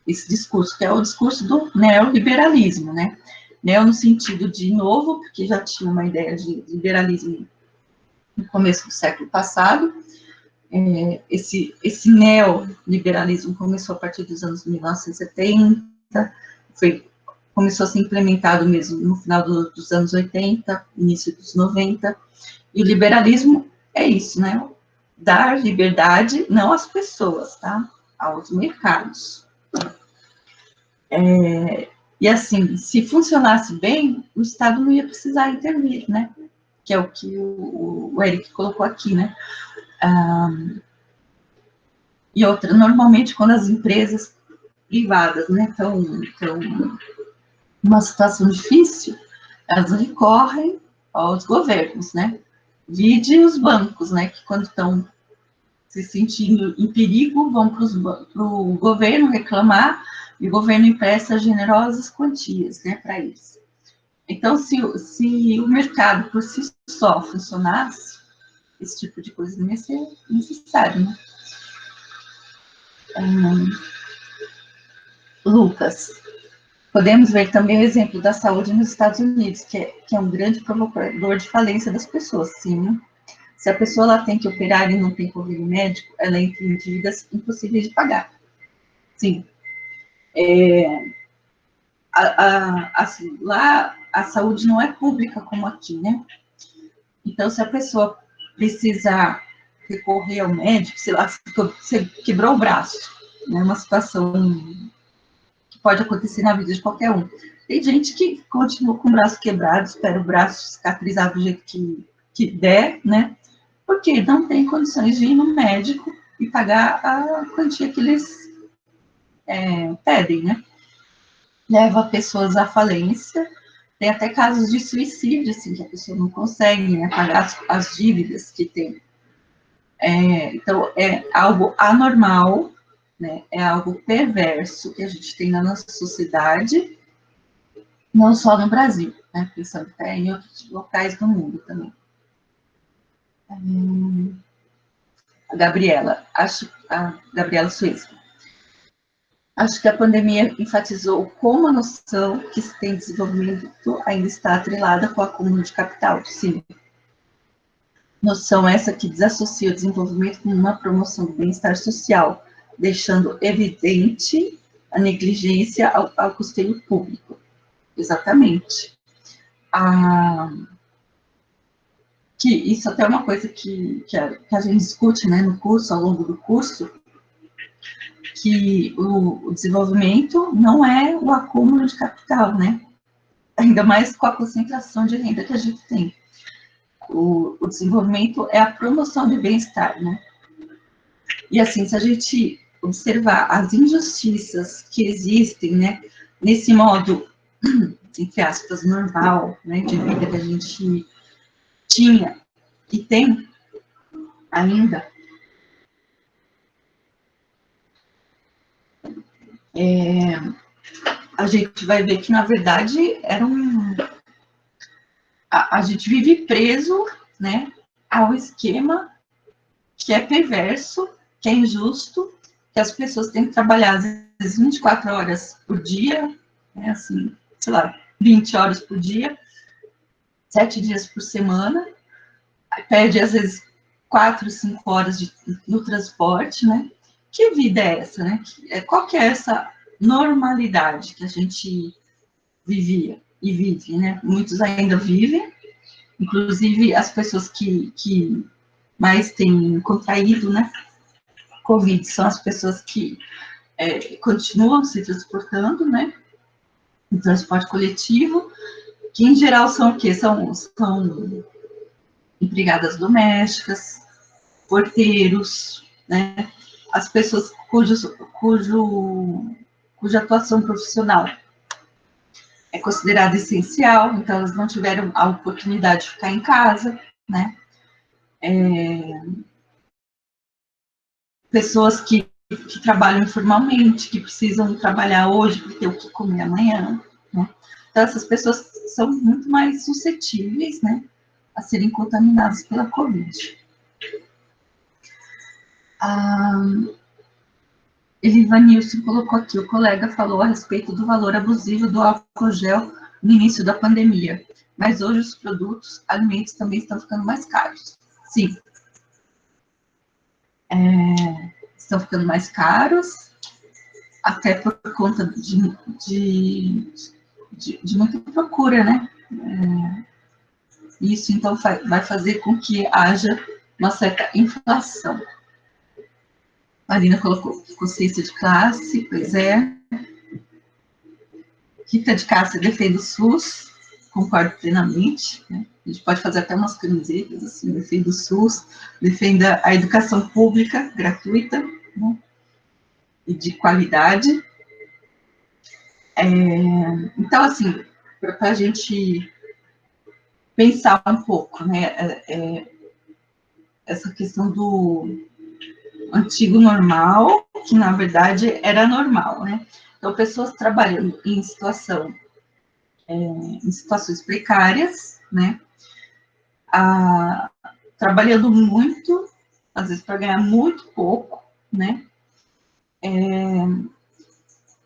[SPEAKER 1] Esse discurso, que é o discurso do neoliberalismo, né, neo no sentido de novo, porque já tinha uma ideia de liberalismo no começo do século passado. Esse neoliberalismo começou a partir dos anos 1970, começou a ser implementado mesmo no final dos anos 80, início dos 90, e o liberalismo é isso, né? Dar liberdade, não às pessoas, tá? Aos mercados. E assim, se funcionasse bem, o Estado não ia precisar intervir, né? Que é o que o Eric colocou aqui, né? E outra, normalmente, quando as empresas privadas, né, estão numa situação difícil, elas recorrem aos governos, né? Vide os bancos, né, que quando estão se sentindo em perigo, vão para o governo reclamar, e o governo empresta generosas quantias, né, para eles. Então, se o mercado por si só funcionasse, esse tipo de coisa não ia ser necessário, né? Lucas, podemos ver também o exemplo da saúde nos Estados Unidos, que é um grande provocador de falência das pessoas, sim. Se a pessoa ela tem que operar e não tem convênio médico, ela entra em dívidas impossíveis de pagar. Sim. Assim, lá a saúde não é pública como aqui, né? Então, se a pessoa precisar recorrer ao médico, sei lá, você quebrou o braço, né? Uma situação que pode acontecer na vida de qualquer um. Tem gente que continua com o braço quebrado, espera o braço cicatrizar do jeito que der, né? Porque não tem condições de ir no médico e pagar a quantia que eles pedem, né? Leva pessoas à falência. Tem até casos de suicídio, assim, que a pessoa não consegue, né, pagar as dívidas que tem. Então, é algo anormal, né? É algo perverso que a gente tem na nossa sociedade, não só no Brasil, né? Pensando até em outros locais do mundo também. A Gabriela Suíça. Acho que a pandemia enfatizou como a noção que se tem de desenvolvimento ainda está atrelada com o acúmulo de capital, sim. Noção essa que desassocia o desenvolvimento com uma promoção do bem-estar social, deixando evidente a negligência ao custeio público. Exatamente. que isso até é uma coisa que a gente discute, né, no curso, ao longo do curso, que o desenvolvimento não é o acúmulo de capital, né? Ainda mais com a concentração de renda que a gente tem. O desenvolvimento é a promoção de bem-estar, né? E assim, se a gente observar as injustiças que existem, né, nesse modo, entre aspas, normal, né, de vida que a gente tinha e tem ainda, a gente vai ver que, na verdade, a gente vive preso, né, ao esquema que é perverso, que é injusto, que as pessoas têm que trabalhar, às vezes, 24 horas por dia, né, assim, sei lá, 20 horas por dia, 7 dias por semana, perde, às vezes, 4, 5 horas no transporte, né? Que vida é essa, né? Qual que é essa normalidade que a gente vivia e vive, né? Muitos ainda vivem, inclusive as pessoas que mais têm contraído, né, Covid, são as pessoas que continuam se transportando, né, no transporte coletivo, que em geral são o quê? São empregadas domésticas, porteiros, né, as pessoas cuja atuação profissional é considerada essencial, então elas não tiveram a oportunidade de ficar em casa, né, pessoas que trabalham informalmente, que precisam trabalhar hoje para ter o que comer amanhã, né? Então, essas pessoas são muito mais suscetíveis, né, a serem contaminadas pela Covid. Elivanilson colocou aqui, o colega falou a respeito do valor abusivo do álcool gel no início da pandemia, mas hoje os produtos, alimentos também estão ficando mais caros. Sim. Estão ficando mais caros, até por conta de muita procura, né? Isso, então, vai fazer com que haja uma certa inflação. Marina colocou consciência de classe, pois é. Rita de Cássia defende o SUS, concordo plenamente, né? A gente pode fazer até umas camisetas, assim, defende o SUS, defenda a educação pública, gratuita, né, e de qualidade. Então, assim, para a gente pensar um pouco, né, essa questão do antigo normal, que na verdade era normal, né? Então, pessoas trabalhando em situações precárias, né? Trabalhando muito, às vezes para ganhar muito pouco, né?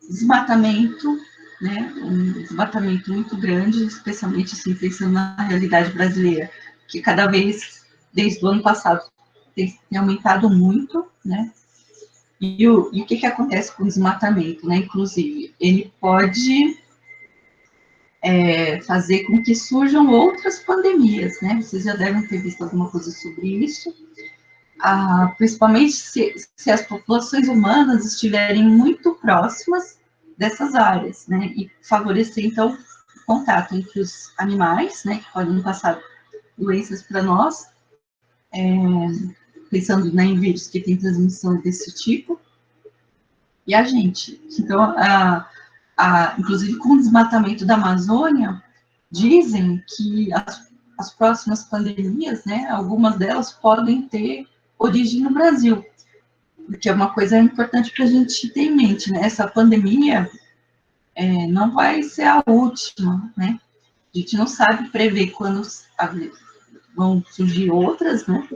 [SPEAKER 1] Desmatamento, né? Um desmatamento muito grande, especialmente assim, pensando na realidade brasileira, que cada vez, desde o ano passado, tem aumentado muito, né? E o que acontece com o desmatamento, né? Inclusive, ele pode fazer com que surjam outras pandemias, né? Vocês já devem ter visto alguma coisa sobre isso. Principalmente se as populações humanas estiverem muito próximas dessas áreas, né? E favorecer, então, o contato entre os animais, né? Que podem passar doenças para nós, pensando, né, em vírus que tem transmissão desse tipo, e a gente. Então, inclusive com o desmatamento da Amazônia, dizem que as próximas pandemias, né, algumas delas podem ter origem no Brasil, porque é uma coisa importante para a gente ter em mente, né, essa pandemia não vai ser a última, né, a gente não sabe prever quando vão surgir outras, né,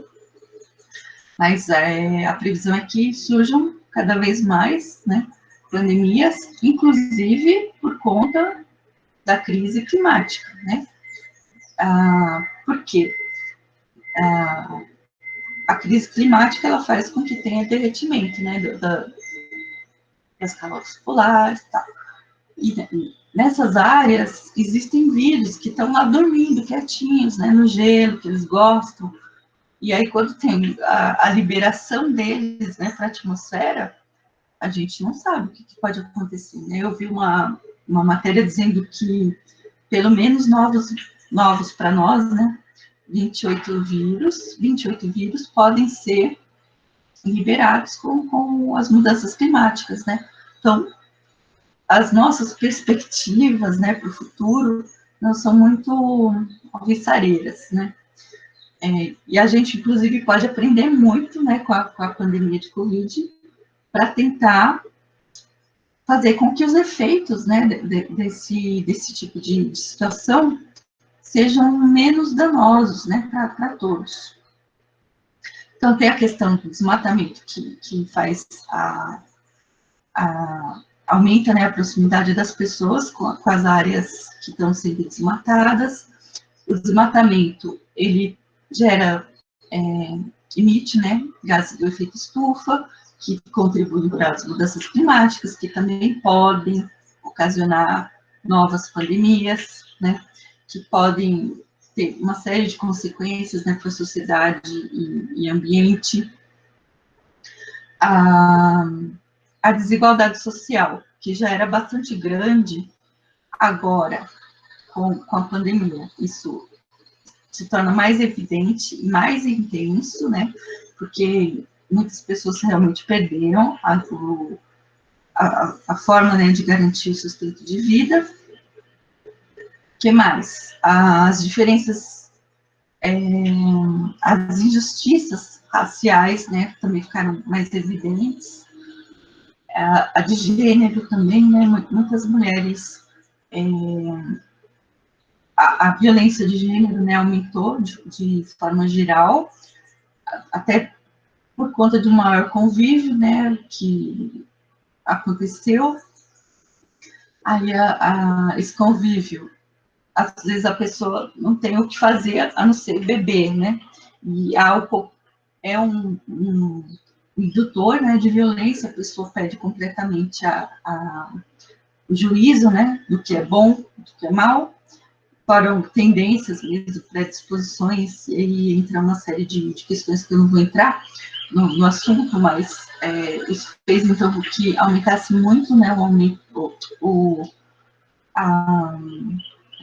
[SPEAKER 1] mas a previsão é que surjam cada vez mais, né, pandemias, inclusive por conta da crise climática, né? Por quê? A crise climática, ela faz com que tenha derretimento, né, das calotas polares e tal. E nessas áreas existem vírus que estão lá dormindo, quietinhos, né, no gelo, que eles gostam. E aí, quando tem a liberação deles, né, para a atmosfera, a gente não sabe o que pode acontecer, né? Eu vi uma matéria dizendo que, pelo menos novos para nós, né, 28 vírus podem ser liberados com as mudanças climáticas, né? Então, as nossas perspectivas, né, para o futuro não são muito alvissareiras, né? E a gente, inclusive, pode aprender muito, né, com a pandemia de Covid, para tentar fazer com que os efeitos, né, desse tipo de situação sejam menos danosos, né, para todos. Então, tem a questão do desmatamento, que faz aumenta, né, a proximidade das pessoas com as áreas que estão sendo desmatadas. O desmatamento, ele emite, né, gases do efeito estufa, que contribuem para as mudanças climáticas, que também podem ocasionar novas pandemias, né, que podem ter uma série de consequências, né, para a sociedade e ambiente. A desigualdade social, que já era bastante grande, agora, com a pandemia, isso se torna mais evidente e mais intenso, né, porque muitas pessoas realmente perderam a forma, né, de garantir o sustento de vida. O que mais? As diferenças, as injustiças raciais, né, também ficaram mais evidentes. A de gênero também, né, muitas mulheres, a violência de gênero, né, aumentou de forma geral, até por conta de um maior convívio, né, que aconteceu. Aí, esse convívio, às vezes a pessoa não tem o que fazer a não ser beber, né, e álcool é um indutor, né, de violência, a pessoa perde completamente o juízo, né, do que é bom, do que é mal, foram tendências mesmo, predisposições, e aí entra uma série de questões que eu não vou entrar no assunto, mas isso fez, então, que aumentasse muito, né,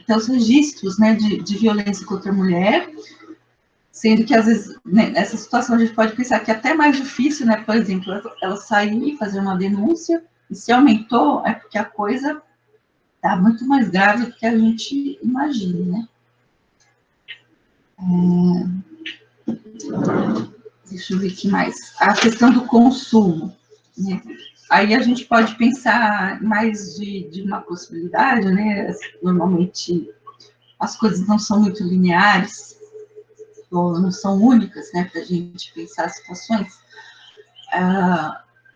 [SPEAKER 1] até os registros, né, de violência contra a mulher, sendo que, às vezes, né, nessa situação a gente pode pensar que é até mais difícil, né, por exemplo, ela sair e fazer uma denúncia, e se aumentou, é porque a coisa está muito mais grave do que a gente imagina, né. Deixa eu ver o que mais. A questão do consumo, né? Aí a gente pode pensar mais de uma possibilidade, né? Normalmente as coisas não são muito lineares, ou não são únicas, né, para a gente pensar situações.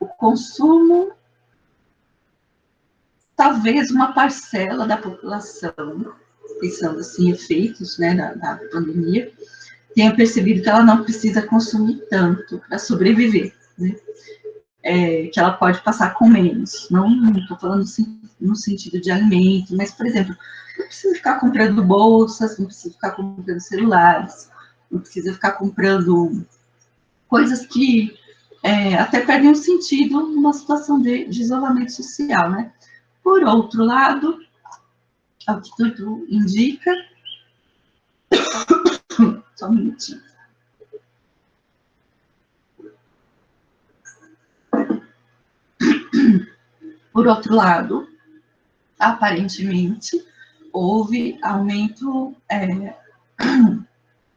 [SPEAKER 1] O consumo, talvez uma parcela da população, pensando assim, efeitos, né, da pandemia, tenha percebido que ela não precisa consumir tanto para sobreviver, né? Que ela pode passar com menos. Não estou falando assim, no sentido de alimento, mas, por exemplo, não precisa ficar comprando bolsas, não precisa ficar comprando celulares, não precisa ficar comprando coisas que até perdem o sentido numa situação de isolamento social, né? Por outro lado, ao que tudo indica, só um minutinho. Por outro lado, aparentemente, houve aumento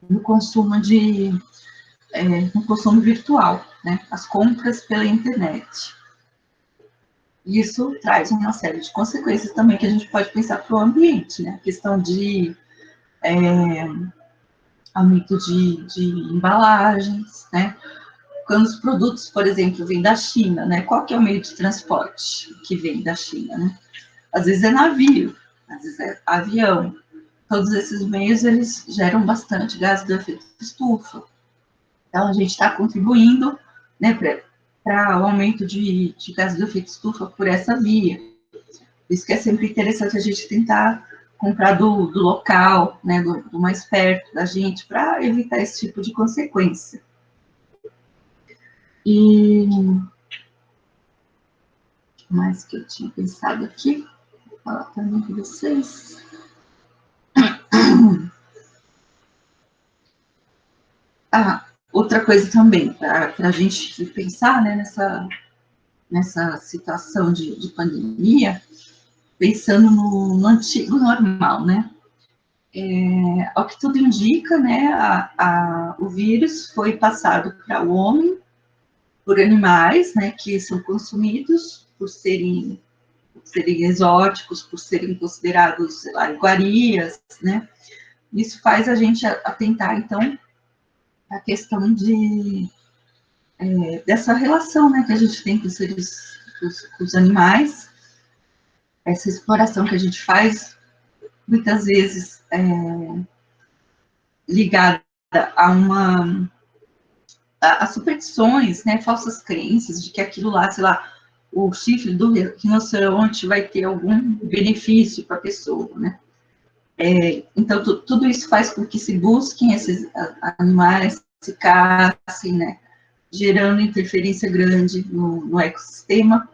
[SPEAKER 1] no consumo no consumo virtual, né? As compras pela internet. Isso traz uma série de consequências também que a gente pode pensar para o ambiente, né? A questão de aumento de embalagens, né? Quando os produtos, por exemplo, vêm da China, né? Qual que é o meio de transporte que vem da China, né? Às vezes é navio, às vezes é avião. Todos esses meios, eles geram bastante gás do efeito estufa. Então, a gente está contribuindo, né, para o aumento de gás do efeito estufa por essa via. Por isso que é sempre interessante a gente tentar comprar do local, né, do mais perto da gente, para evitar esse tipo de consequência. E o que mais que eu tinha pensado aqui? Vou falar também com vocês. Outra coisa também, para a gente pensar, né, nessa situação de pandemia, pensando no antigo normal, né? Ao que tudo indica, né, o vírus foi passado para o homem por animais, né, que são consumidos por serem exóticos, por serem considerados, sei lá, iguarias, né? Isso faz a gente atentar, então, a questão dessa relação, né, que a gente tem com os seres, com os animais, essa exploração que a gente faz, muitas vezes ligada a superstições, né, falsas crenças de que aquilo lá, sei lá, o chifre do rinoceronte vai ter algum benefício para a pessoa, né? Então, tudo isso faz com que se busquem esses animais, se caçem, né, gerando interferência grande no ecossistema.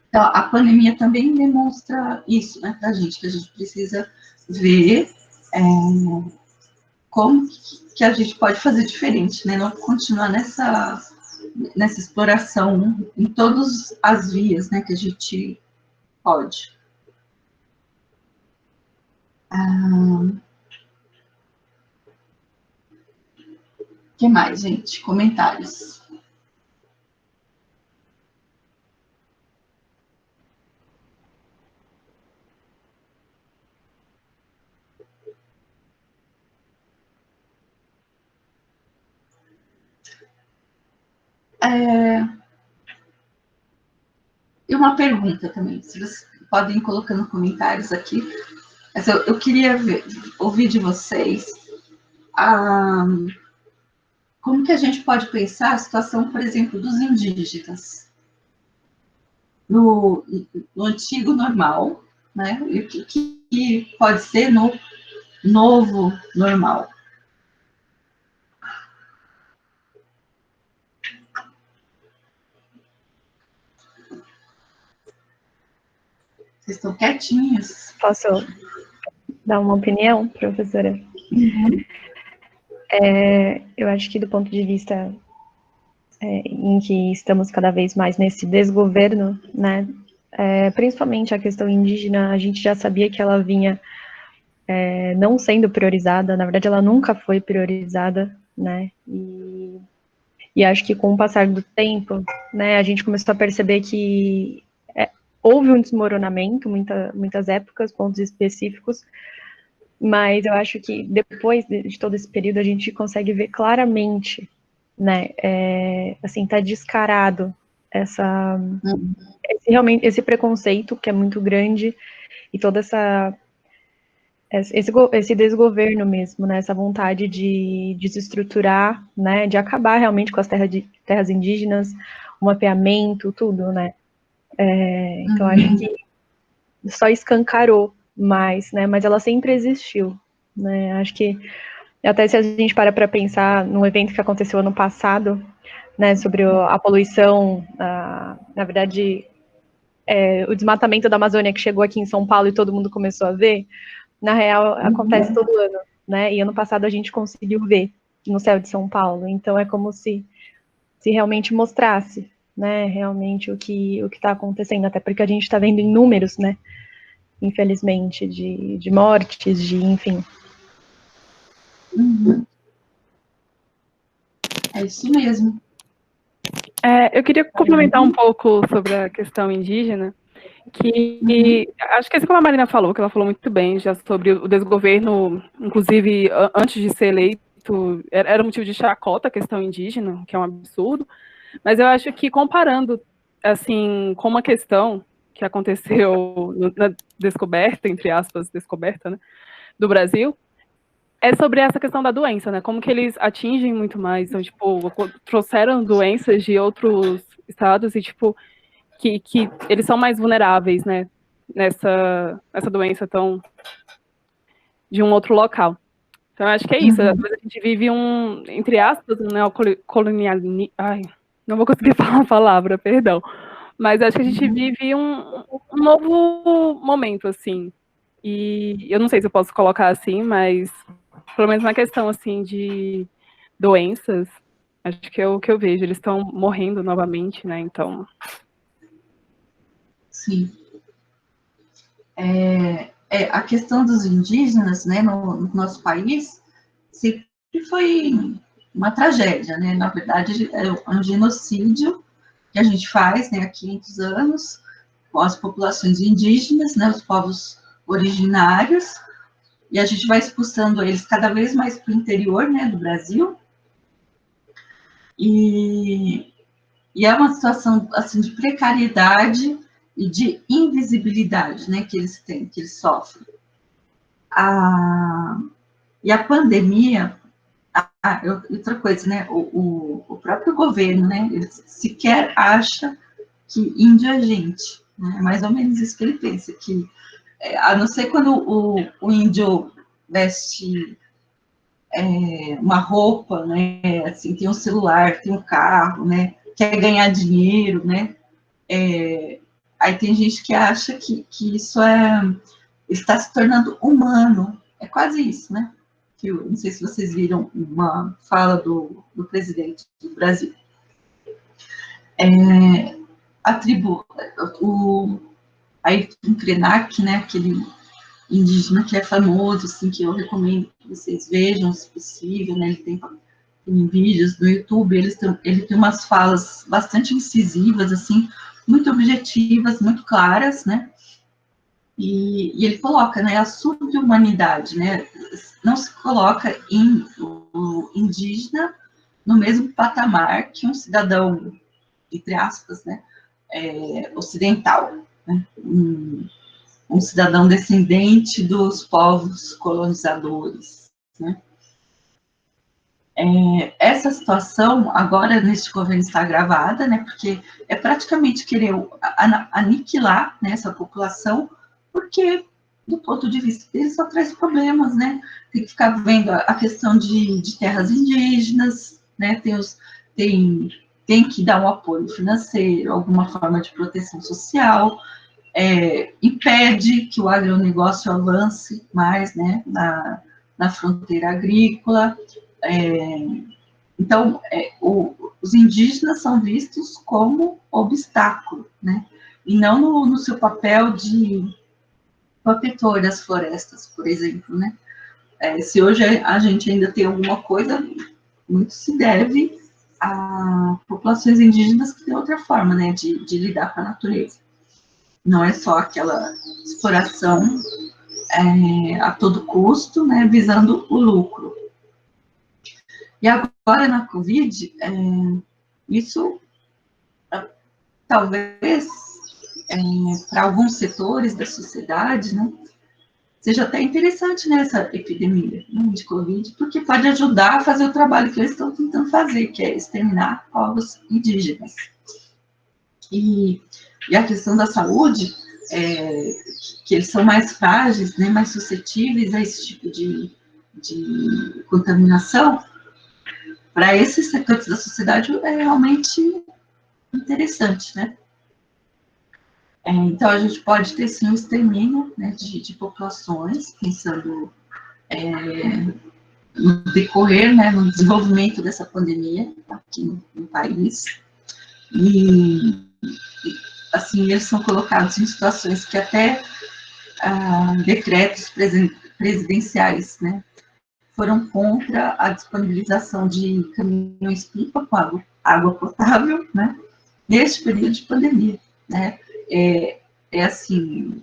[SPEAKER 1] Então, a pandemia também demonstra isso, né, para a gente, que a gente precisa ver como que a gente pode fazer diferente, né, não continuar nessa exploração em todas as vias, né, que a gente pode. O que mais, gente? Comentários. E uma pergunta também, se vocês podem ir colocando comentários aqui, mas eu queria ouvir de vocês como que a gente pode pensar a situação, por exemplo, dos indígenas no antigo normal, né? E o que pode ser no novo normal. Vocês estão quietinhos.
[SPEAKER 2] Posso dar uma opinião, professora?
[SPEAKER 1] Uhum.
[SPEAKER 2] Eu acho que do ponto de vista em que estamos cada vez mais nesse desgoverno, né, principalmente a questão indígena, a gente já sabia que ela vinha não sendo priorizada, na verdade ela nunca foi priorizada, né, e acho que com o passar do tempo, né, a gente começou a perceber que houve um desmoronamento, muitas épocas, pontos específicos, mas eu acho que depois de todo esse período a gente consegue ver claramente, né, assim, tá descarado realmente esse preconceito que é muito grande e toda esse desgoverno mesmo, né, essa vontade de desestruturar, né, de acabar realmente com as terras indígenas, o mapeamento, tudo, né. Então, acho que só escancarou mais, né, mas ela sempre existiu, né, acho que até se a gente para pensar num evento que aconteceu ano passado, né, sobre a poluição, na verdade, o desmatamento da Amazônia que chegou aqui em São Paulo e todo mundo começou a ver, na real, acontece todo ano, né, e ano passado a gente conseguiu ver no céu de São Paulo, então é como se realmente mostrasse, né, realmente o que está acontecendo, até porque a gente está vendo em números, né, infelizmente, de mortes, enfim.
[SPEAKER 1] Uhum. É isso mesmo.
[SPEAKER 3] Eu queria complementar um pouco sobre a questão indígena, que acho que assim como a Marina falou, que ela falou muito bem já sobre o desgoverno, inclusive antes de ser eleito, era motivo de chacota a questão indígena, que é um absurdo, mas eu acho que comparando, assim, com uma questão que aconteceu na descoberta, entre aspas, descoberta, né, do Brasil, é sobre essa questão da doença, né? Como que eles atingem muito mais. Então, tipo, trouxeram doenças de outros estados e, tipo, que eles são mais vulneráveis, né? nessa doença tão de um outro local. Então, eu acho que é isso. Às vezes a gente vive entre aspas, um neocolonialismo. Ai, não vou conseguir falar a palavra, perdão. Mas acho que a gente vive um novo momento, assim. E eu não sei se eu posso colocar assim, mas pelo menos na questão, assim, de doenças, acho que é o que eu vejo. Eles estão morrendo novamente, né? Então...
[SPEAKER 1] Sim. A questão dos indígenas, né, no nosso país, sempre foi uma tragédia, né? Na verdade, é um genocídio que a gente faz, né, há 500 anos, com as populações indígenas, né, os povos originários, e a gente vai expulsando eles cada vez mais para o interior, né, do Brasil, e é uma situação, assim, de precariedade e de invisibilidade, né, que eles têm, que eles sofrem. E a pandemia, outra coisa, né, o próprio governo, né, ele sequer acha que índio é gente, né, é mais ou menos isso que ele pensa, que a não ser quando o índio veste uma roupa, né, assim, tem um celular, tem um carro, né, quer ganhar dinheiro, né, aí tem gente que acha que isso está se tornando humano, é quase isso, né, que eu não sei se vocês viram uma fala do presidente do Brasil. A tribo, o Ayrton Krenak, né, aquele indígena que é famoso, assim, que eu recomendo que vocês vejam, se possível, né, ele tem vídeos no YouTube, ele tem umas falas bastante incisivas, assim, muito objetivas, muito claras, né, e ele coloca, né, a sub-humanidade, né, não se coloca o indígena no mesmo patamar que um cidadão, entre aspas, né, ocidental, né, um cidadão descendente dos povos colonizadores, né. Essa situação, agora, neste governo, está agravada, né, porque é praticamente querer aniquilar, né, essa população, porque, do ponto de vista deles, só traz problemas, né, tem que ficar vendo a questão de terras indígenas, né, tem que dar um apoio financeiro, alguma forma de proteção social, impede que o agronegócio avance mais, né, na fronteira agrícola. Então, os indígenas são vistos como obstáculo, né, e não no seu papel de protetor das florestas, por exemplo, né. Se hoje a gente ainda tem alguma coisa, muito se deve a populações indígenas que têm outra forma, né, de lidar com a natureza. Não é só aquela exploração a todo custo, né, visando o lucro. E agora, na Covid, isso talvez, para alguns setores da sociedade, né, seja até interessante nessa epidemia, né, de Covid, porque pode ajudar a fazer o trabalho que eles estão tentando fazer, que é exterminar povos indígenas. E a questão da saúde, que eles são mais frágeis, né, mais suscetíveis a esse tipo de contaminação, para esses setores da sociedade é realmente interessante, né? Então, a gente pode ter, sim, um extermínio, né, de populações, pensando no decorrer, né, no desenvolvimento dessa pandemia aqui no país. E assim, eles são colocados em situações que até decretos presidenciais, né, foram contra a disponibilização de caminhões-pipa com água potável, né, neste período de pandemia, né. Assim,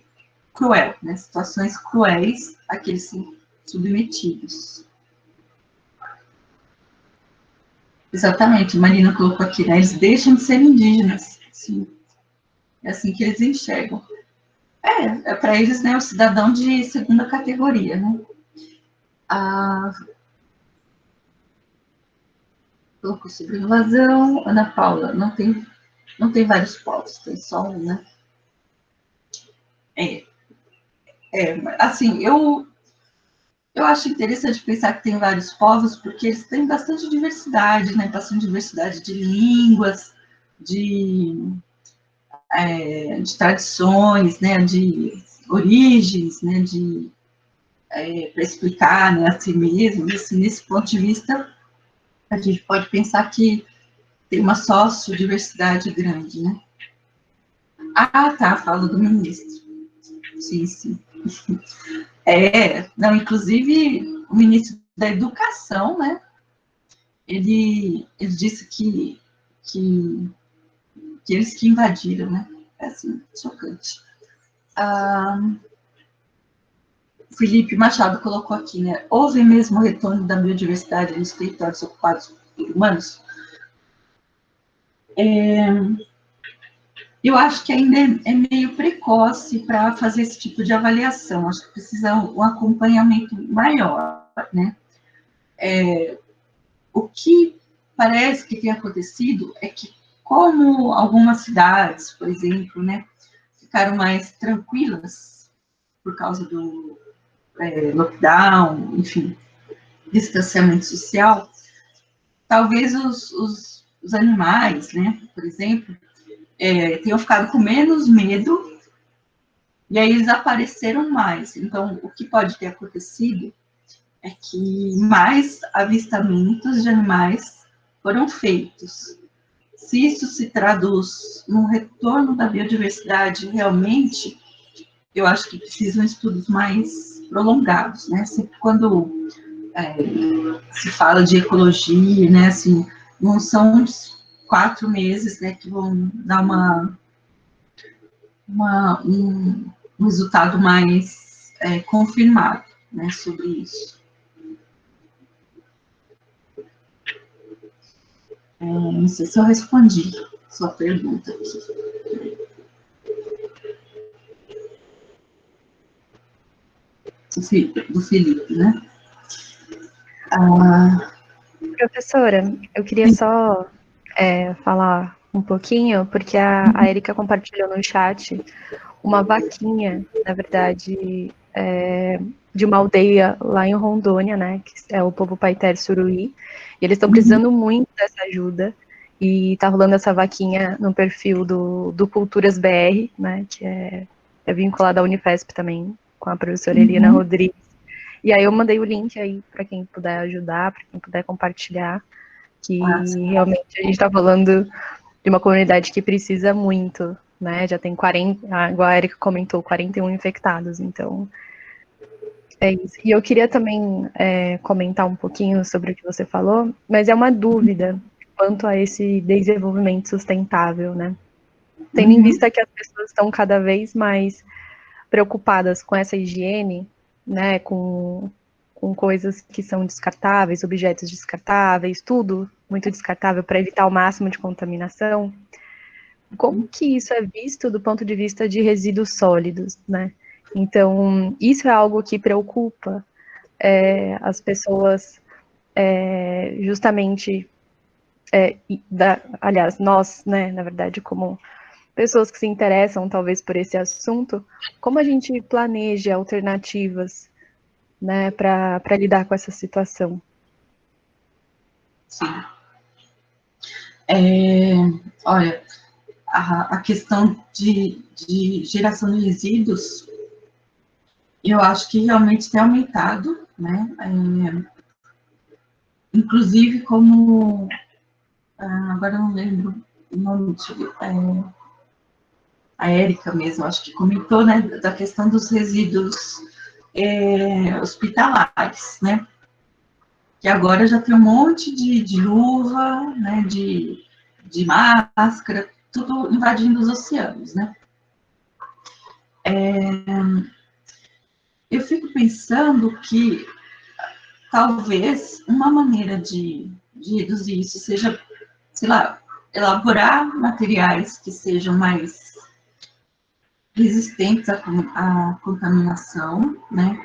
[SPEAKER 1] cruel, né, situações cruéis a que eles são submetidos. Exatamente, Marina colocou aqui, né, eles deixam de ser indígenas, sim, é assim que eles enxergam. Para eles, né, o cidadão de segunda categoria, né. Colocou sobre invasão, Ana Paula, não tem vários povos, tem só um, né. Assim, eu acho interessante pensar que tem vários povos, porque eles têm bastante diversidade, né? Bastante diversidade de línguas, de tradições, né? De origens, né? Para explicar, né, a si mesmo. Assim, nesse ponto de vista, a gente pode pensar que tem uma sociodiversidade grande, né? Ah, tá, falo do ministro. Sim, sim. Não, inclusive, o ministro da Educação, né, ele disse que eles que invadiram, né, assim, chocante. Felipe Machado colocou aqui, né, houve mesmo retorno da biodiversidade nos territórios ocupados por humanos? Eu acho que ainda é meio precoce para fazer esse tipo de avaliação, acho que precisa um acompanhamento maior, né? O que parece que tem acontecido é que, como algumas cidades, por exemplo, né, ficaram mais tranquilas por causa do lockdown, enfim, distanciamento social, talvez os animais, né, por exemplo, tenham ficado com menos medo e aí eles apareceram mais. Então, o que pode ter acontecido é que mais avistamentos de animais foram feitos. Se isso se traduz num retorno da biodiversidade realmente, eu acho que precisam estudos mais prolongados, né? Sempre quando se fala de ecologia, né? Assim, não são uns 4 meses, né, que vão dar um resultado mais confirmado, né, sobre isso. Não sei se eu respondi sua pergunta aqui. Do Felipe, né?
[SPEAKER 2] Professora, eu queria só falar um pouquinho, porque a Erika compartilhou no chat uma vaquinha, na verdade, de uma aldeia lá em Rondônia, né, que é o povo Paiter Suruí, e eles estão precisando muito dessa ajuda, e tá rolando essa vaquinha no perfil do Culturas BR, né, que é vinculado à Unifesp também, com a professora Eliana Rodrigues. E aí eu mandei o link aí para quem puder ajudar, para quem puder compartilhar, que realmente a gente está falando de uma comunidade que precisa muito, né? Já tem 40, igual a Erika comentou, 41 infectados, então é isso. E eu queria também comentar um pouquinho sobre o que você falou, mas é uma dúvida quanto a esse desenvolvimento sustentável, né? Tendo em vista que as pessoas estão cada vez mais preocupadas com essa higiene, né, com coisas que são descartáveis, objetos descartáveis, tudo muito descartável para evitar o máximo de contaminação. Como que isso é visto do ponto de vista de resíduos sólidos, né? Então, isso é algo que preocupa as pessoas, justamente, aliás, nós, né, na verdade, como pessoas que se interessam, talvez, por esse assunto, como a gente planeja alternativas, né, para lidar com essa situação?
[SPEAKER 1] Sim. Olha, a questão de geração de resíduos, eu acho que realmente tem aumentado, né? Inclusive, como agora eu não lembro o nome, a Érica mesmo, acho que comentou, né, da questão dos resíduos hospitalares, né? Que agora já tem um monte de luva, né, de máscara, tudo invadindo os oceanos, né? Eu fico pensando que talvez uma maneira de reduzir isso seja, sei lá, elaborar materiais que sejam mais resistentes à contaminação, né?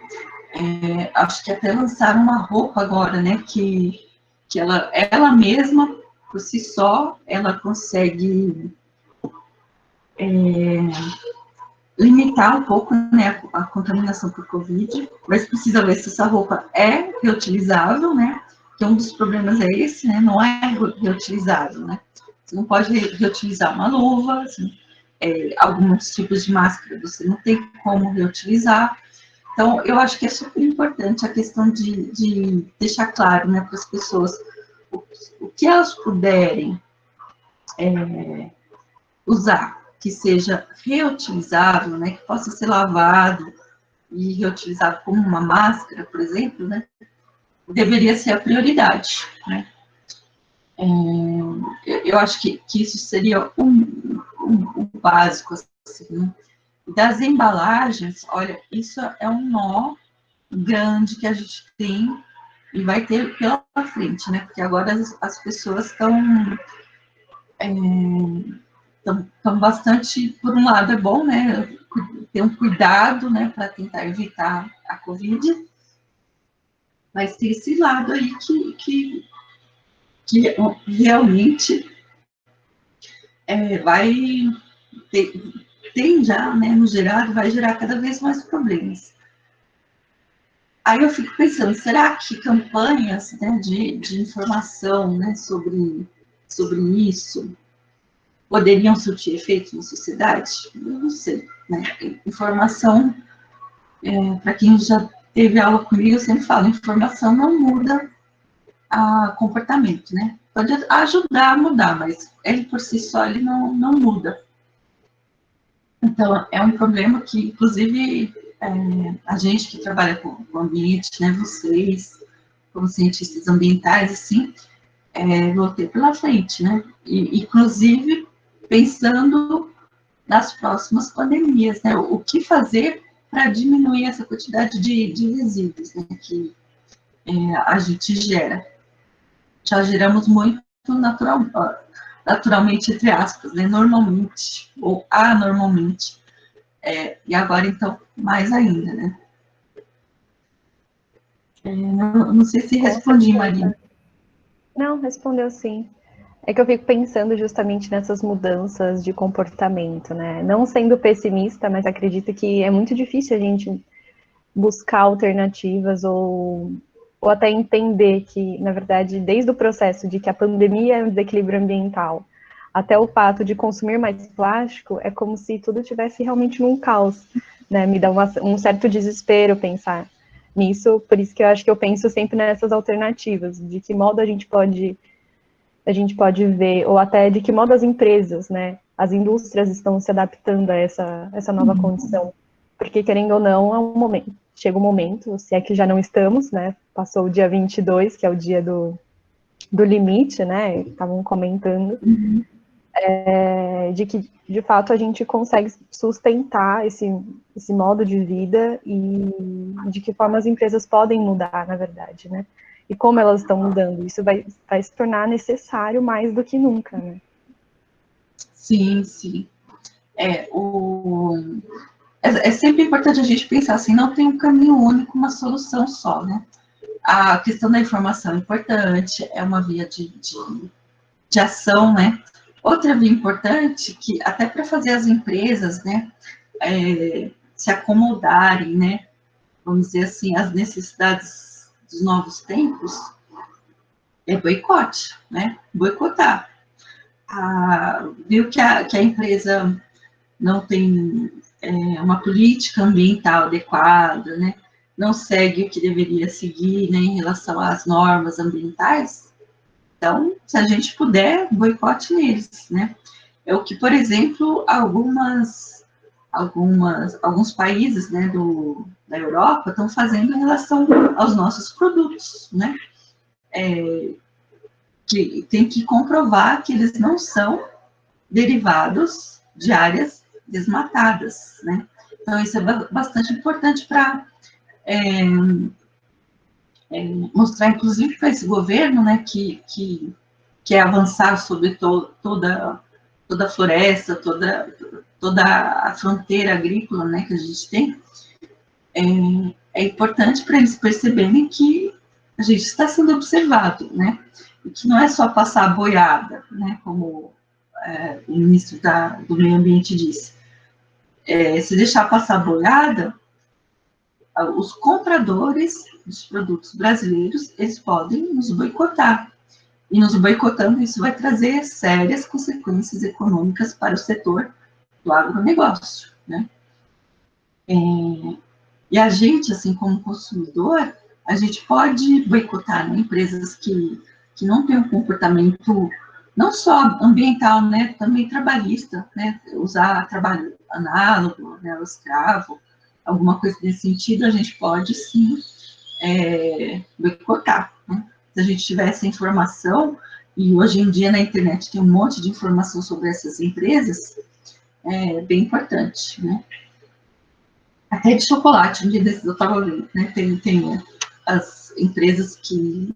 [SPEAKER 1] Acho que até lançaram uma roupa agora, né, que ela mesma, por si só, ela consegue limitar um pouco, né, a contaminação por Covid, mas precisa ver se essa roupa é reutilizável, né, que um dos problemas é esse, né, não é reutilizável, né, você não pode reutilizar uma luva, assim, alguns tipos de máscara você não tem como reutilizar. Então, eu acho que é super importante a questão de deixar claro, né, para as pessoas o que elas puderem usar, que seja reutilizável, né, que possa ser lavado e reutilizado como uma máscara, por exemplo, né, deveria ser a prioridade, né. Eu acho que isso seria um básico, assim, né? Das embalagens, olha, isso é um nó grande que a gente tem e vai ter pela frente, né? Porque agora as pessoas estão bastante, por um lado é bom, né? Ter um cuidado, né, para tentar evitar a Covid, mas tem esse lado aí que realmente vai tem já, né, no geral, vai gerar cada vez mais problemas. Aí eu fico pensando, será que campanhas, né, de informação, né, sobre isso poderiam surtir efeito na sociedade? Eu não sei, né? Informação, para quem já teve aula comigo, eu sempre falo, informação não muda a comportamento, né? Pode ajudar a mudar, mas ele por si só ele não muda. Então, é um problema que, inclusive, a gente que trabalha com o ambiente, né, vocês, como cientistas ambientais, assim, vão ter pela frente, né? E, inclusive, pensando nas próximas pandemias, né? O que fazer para diminuir essa quantidade de resíduos, né, que a gente gera. Já geramos muito naturalmente, entre aspas, né? Normalmente, ou anormalmente. E agora, então, mais ainda, né? Não sei se respondi, Marina.
[SPEAKER 2] Não, respondeu sim. É que eu fico pensando justamente nessas mudanças de comportamento, né? Não sendo pessimista, mas acredito que é muito difícil a gente buscar alternativas ou até entender que, na verdade, desde o processo de que a pandemia é um desequilíbrio ambiental até o fato de consumir mais plástico, é como se tudo tivesse realmente num caos, né? Me dá um certo desespero pensar nisso, por isso que eu acho que eu penso sempre nessas alternativas, de que modo a gente pode ver, ou até de que modo as empresas, né, as indústrias estão se adaptando a essa nova condição. Porque, querendo ou não, chega um momento, se é que já não estamos, né, passou o dia 22, que é o dia do limite, né, estavam comentando, de que, de fato, a gente consegue sustentar esse modo de vida e de que forma as empresas podem mudar, na verdade, né? E como elas estão mudando. Isso vai se tornar necessário mais do que nunca, né?
[SPEAKER 1] Sim, sim. É sempre importante a gente pensar assim, não tem um caminho único, uma solução só, né? A questão da informação é importante, é uma via de ação, né? Outra via importante, que até para fazer as empresas, né, se acomodarem, né, vamos dizer assim, às necessidades dos novos tempos, é boicote, né? Boicotar. Viu que a empresa não tem uma política ambiental adequada, né? Não segue o que deveria seguir, né, em relação às normas ambientais. Então, se a gente puder, boicote neles, né? É o que, por exemplo, alguns países, né, da Europa estão fazendo em relação aos nossos produtos, né? Que tem que comprovar que eles não são derivados de áreas desmatadas, né? Então, isso é bastante importante para mostrar, inclusive, para esse governo, né, que quer avançar sobre toda a floresta, toda a fronteira agrícola, né, que a gente tem. É importante para eles perceberem que a gente está sendo observado, né? E que não é só passar a boiada, né? Como o ministro do Meio Ambiente disse. se deixar passar boiada, os compradores dos produtos brasileiros, eles podem nos boicotar. E nos boicotando, isso vai trazer sérias consequências econômicas para o setor do agronegócio, né? E a gente, assim, como consumidor, a gente pode boicotar, né, empresas que não têm um comportamento não só ambiental, né, também trabalhista, né, usar trabalho análogo, né, o escravo, alguma coisa nesse sentido, a gente pode, sim, boicotar, né? Se a gente tiver essa informação, e hoje em dia na internet tem um monte de informação sobre essas empresas, é bem importante, né? Até de chocolate, um dia desses eu estava vendo, né? Tem as empresas que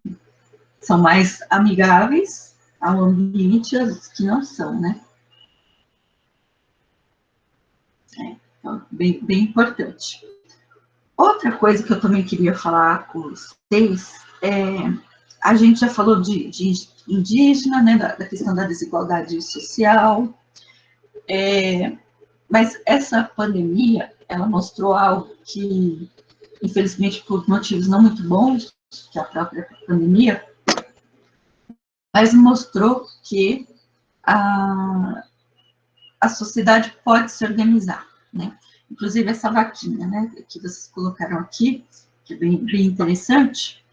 [SPEAKER 1] são mais amigáveis ao ambiente e as que não são, né? Então, bem importante. Outra coisa que eu também queria falar com vocês a gente já falou de indígena, né, da questão da desigualdade social, mas essa pandemia, ela mostrou algo que, infelizmente, por motivos não muito bons, que a própria pandemia, mas mostrou que a sociedade pode se organizar, né? Inclusive essa vaquinha, né, que vocês colocaram aqui, que é bem interessante,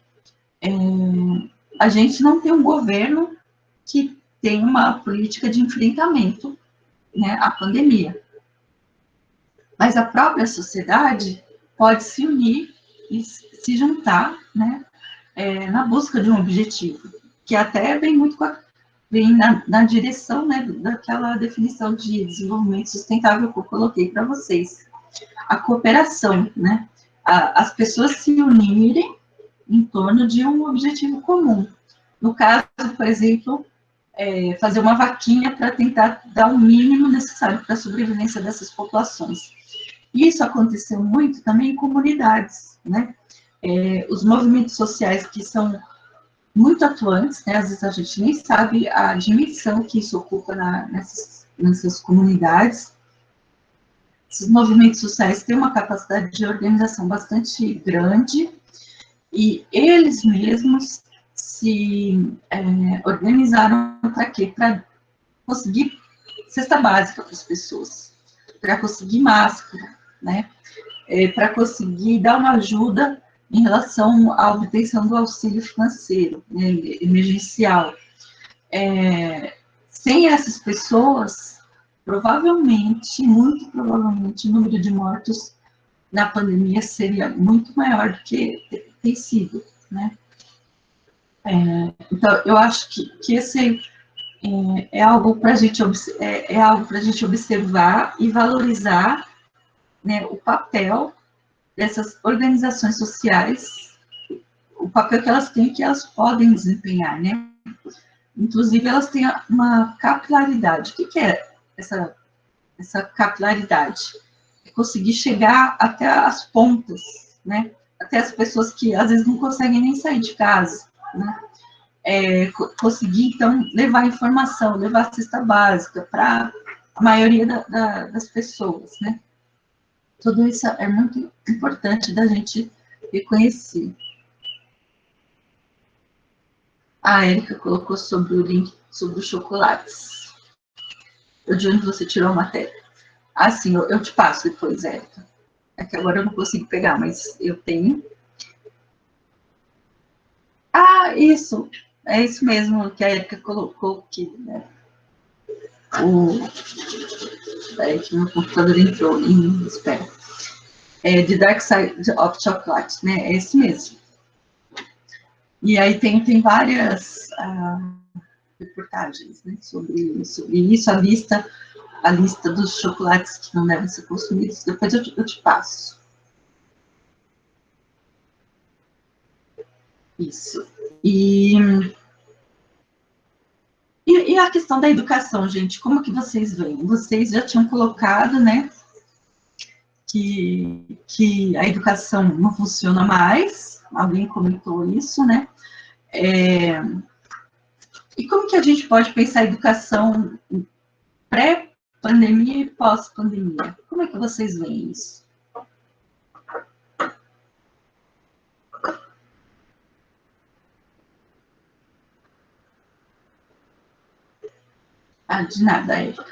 [SPEAKER 1] a gente não tem um governo que tem uma política de enfrentamento, né, à pandemia. Mas a própria sociedade pode se unir e se juntar, né, na busca de um objetivo, que até vem na direção, né, daquela definição de desenvolvimento sustentável que eu coloquei para vocês. A cooperação, né, as pessoas se unirem em torno de um objetivo comum. No caso, por exemplo, fazer uma vaquinha para tentar dar o mínimo necessário para a sobrevivência dessas populações. Isso aconteceu muito também em comunidades, né? Os movimentos sociais que são muito atuantes, né? Às vezes a gente nem sabe a dimensão que isso ocupa nessas comunidades. Esses movimentos sociais têm uma capacidade de organização bastante grande e eles mesmos se organizaram para quê? Para conseguir cesta básica para as pessoas, para conseguir máscara, né? Para conseguir dar uma ajuda em relação à obtenção do auxílio financeiro, né, emergencial. Sem essas pessoas, muito provavelmente, o número de mortos na pandemia seria muito maior do que tem sido, né? Então, eu acho que esse é algo para a gente observar e valorizar, né, o papel dessas organizações sociais, o papel que elas têm, que elas podem desempenhar, né? Inclusive, elas têm uma capilaridade. O que é essa capilaridade? É conseguir chegar até as pontas, né? Até as pessoas que, às vezes, não conseguem nem sair de casa, né? Conseguir, então, levar informação, levar cesta básica para a maioria das pessoas, né? Tudo isso é muito importante da gente reconhecer. A Érica colocou sobre o link sobre os chocolates. De onde você tirou a matéria? Ah, sim, eu te passo depois, Érica. É que agora eu não consigo pegar, mas eu tenho. Ah, isso. É isso mesmo que a Érica colocou aqui, né? Espera que meu computador entrou em espera. The Dark Side of Chocolate, né? É esse mesmo. E aí tem várias reportagens, né, sobre isso, a lista dos chocolates que não devem ser consumidos. Depois eu te passo. Isso. E a questão da educação, gente, como que vocês veem? Vocês já tinham colocado, né, que a educação não funciona mais, alguém comentou isso, né? E como que a gente pode pensar a educação pandemia e pós-pandemia. Como é que vocês veem isso? Ah, de nada, Érica.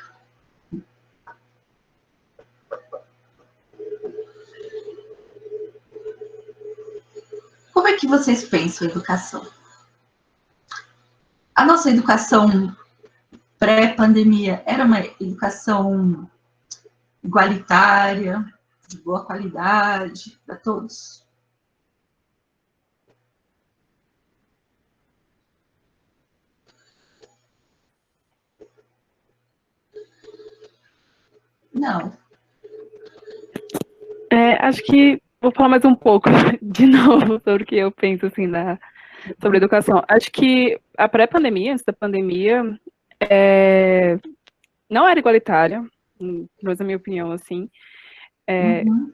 [SPEAKER 1] Como é que vocês pensam a educação? A nossa educação pré-pandemia era uma educação igualitária, de boa qualidade para todos? Não.
[SPEAKER 3] Acho que vou falar mais um pouco de novo sobre o que eu penso assim sobre educação. Acho que a pré-pandemia, antes da pandemia, não era igualitária, mas na minha opinião, assim.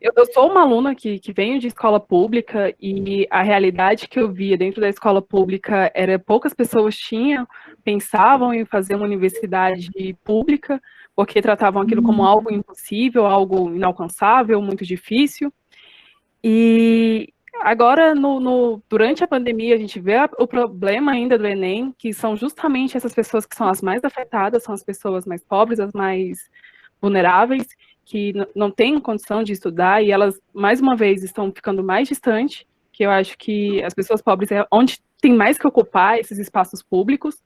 [SPEAKER 3] Eu sou uma aluna que venho de escola pública e a realidade que eu via dentro da escola pública era poucas pessoas pensavam em fazer uma universidade pública, porque tratavam aquilo como algo impossível, algo inalcançável, muito difícil. E agora, durante a pandemia, a gente vê o problema ainda do Enem, que são justamente essas pessoas que são as mais afetadas, são as pessoas mais pobres, as mais vulneráveis, que não têm condição de estudar, e elas, mais uma vez, estão ficando mais distantes, que eu acho que as pessoas pobres é onde tem mais que ocupar esses espaços públicos.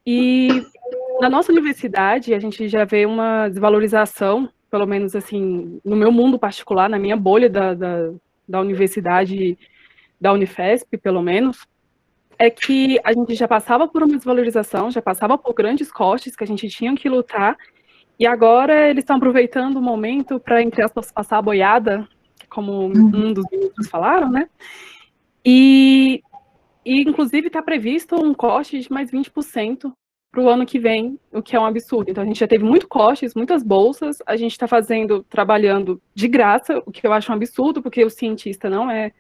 [SPEAKER 3] E na nossa universidade, a gente já vê uma desvalorização, pelo menos assim, no meu mundo particular, na minha bolha da universidade, da Unifesp, pelo menos, é que a gente já passava por uma desvalorização, já passava por grandes cortes que a gente tinha que lutar, e agora eles estão aproveitando o momento para, entre aspas, passar a boiada, como um dos ministros falaram, né? E inclusive, está previsto um corte de mais 20% para o ano que vem, o que é um absurdo. Então, a gente já teve muito cortes, muitas bolsas, a gente está trabalhando de graça, o que eu acho um absurdo, porque o cientista não é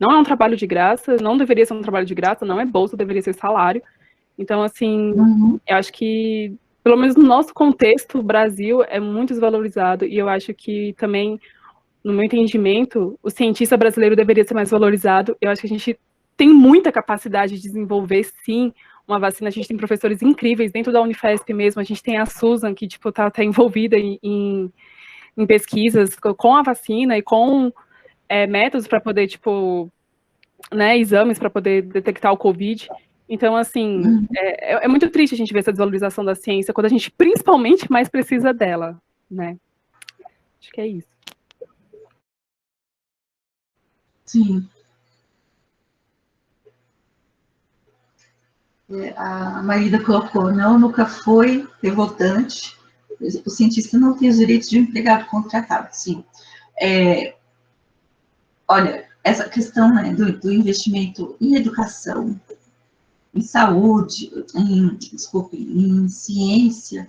[SPEAKER 3] um trabalho de graça, não deveria ser um trabalho de graça, não é bolsa, deveria ser salário. Então, assim, eu acho que, pelo menos no nosso contexto, o Brasil é muito desvalorizado, e eu acho que também, no meu entendimento, o cientista brasileiro deveria ser mais valorizado. Eu acho que a gente tem muita capacidade de desenvolver, sim, uma vacina. A gente tem professores incríveis dentro da Unifesp mesmo. A gente tem a Susan, que tipo, tá envolvida em pesquisas com a vacina e com métodos para poder, tipo, né, exames para poder detectar o Covid. Então, assim, é muito triste a gente ver essa desvalorização da ciência quando a gente principalmente mais precisa dela, né? Acho que é isso.
[SPEAKER 1] Sim. A Maíra colocou, não, nunca foi revoltante. O cientista não tem os direitos de um empregado contratado, sim. Olha, essa questão, né, do investimento em educação, em saúde, em ciência,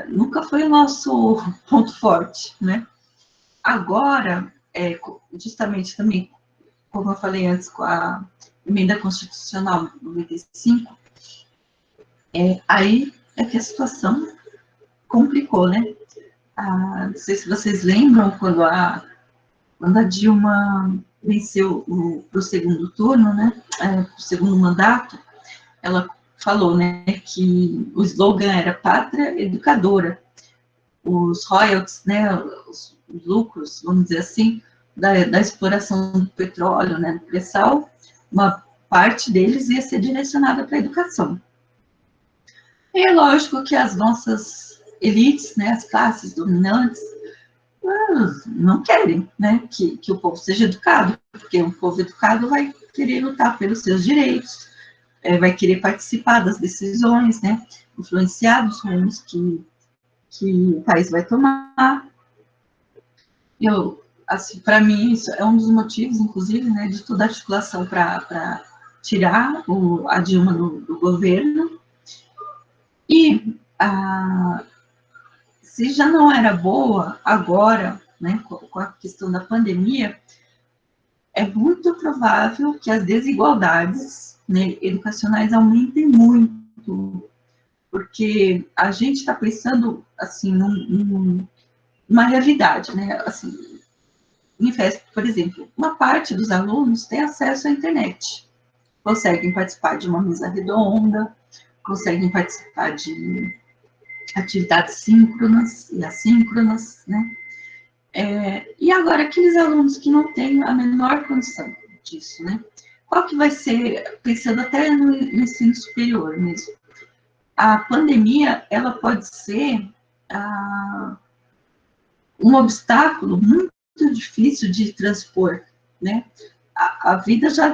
[SPEAKER 1] nunca foi o nosso ponto forte, né? Agora, justamente também, como eu falei antes, com a emenda constitucional 95, aí é que a situação complicou, né? Não sei se vocês lembram, quando a Dilma venceu para o segundo turno, né? Para o segundo mandato, ela falou, né, que o slogan era Pátria Educadora. Os royalties, né, os lucros, vamos dizer assim, da exploração do petróleo, né, do pré-sal, uma parte deles ia ser direcionada para a educação. E é lógico que as nossas elites, né, as classes dominantes, não querem, né, que o povo seja educado, porque um povo educado vai querer lutar pelos seus direitos, vai querer participar das decisões, né, influenciar os rumos que o país vai tomar. Assim, para mim, isso é um dos motivos, inclusive, né, de toda a articulação para tirar a Dilma do governo. E se já não era boa agora, né, com a questão da pandemia, é muito provável que as desigualdades, né, educacionais aumentem muito, porque a gente está pensando, assim, numa realidade, né? Assim, por exemplo, uma parte dos alunos tem acesso à internet, conseguem participar de uma mesa redonda, conseguem participar de atividades síncronas e assíncronas, né? E agora, aqueles alunos que não têm a menor condição disso, né? Qual que vai ser, pensando até no ensino superior mesmo, a pandemia, ela pode ser um obstáculo muito difícil de transpor, né? A vida já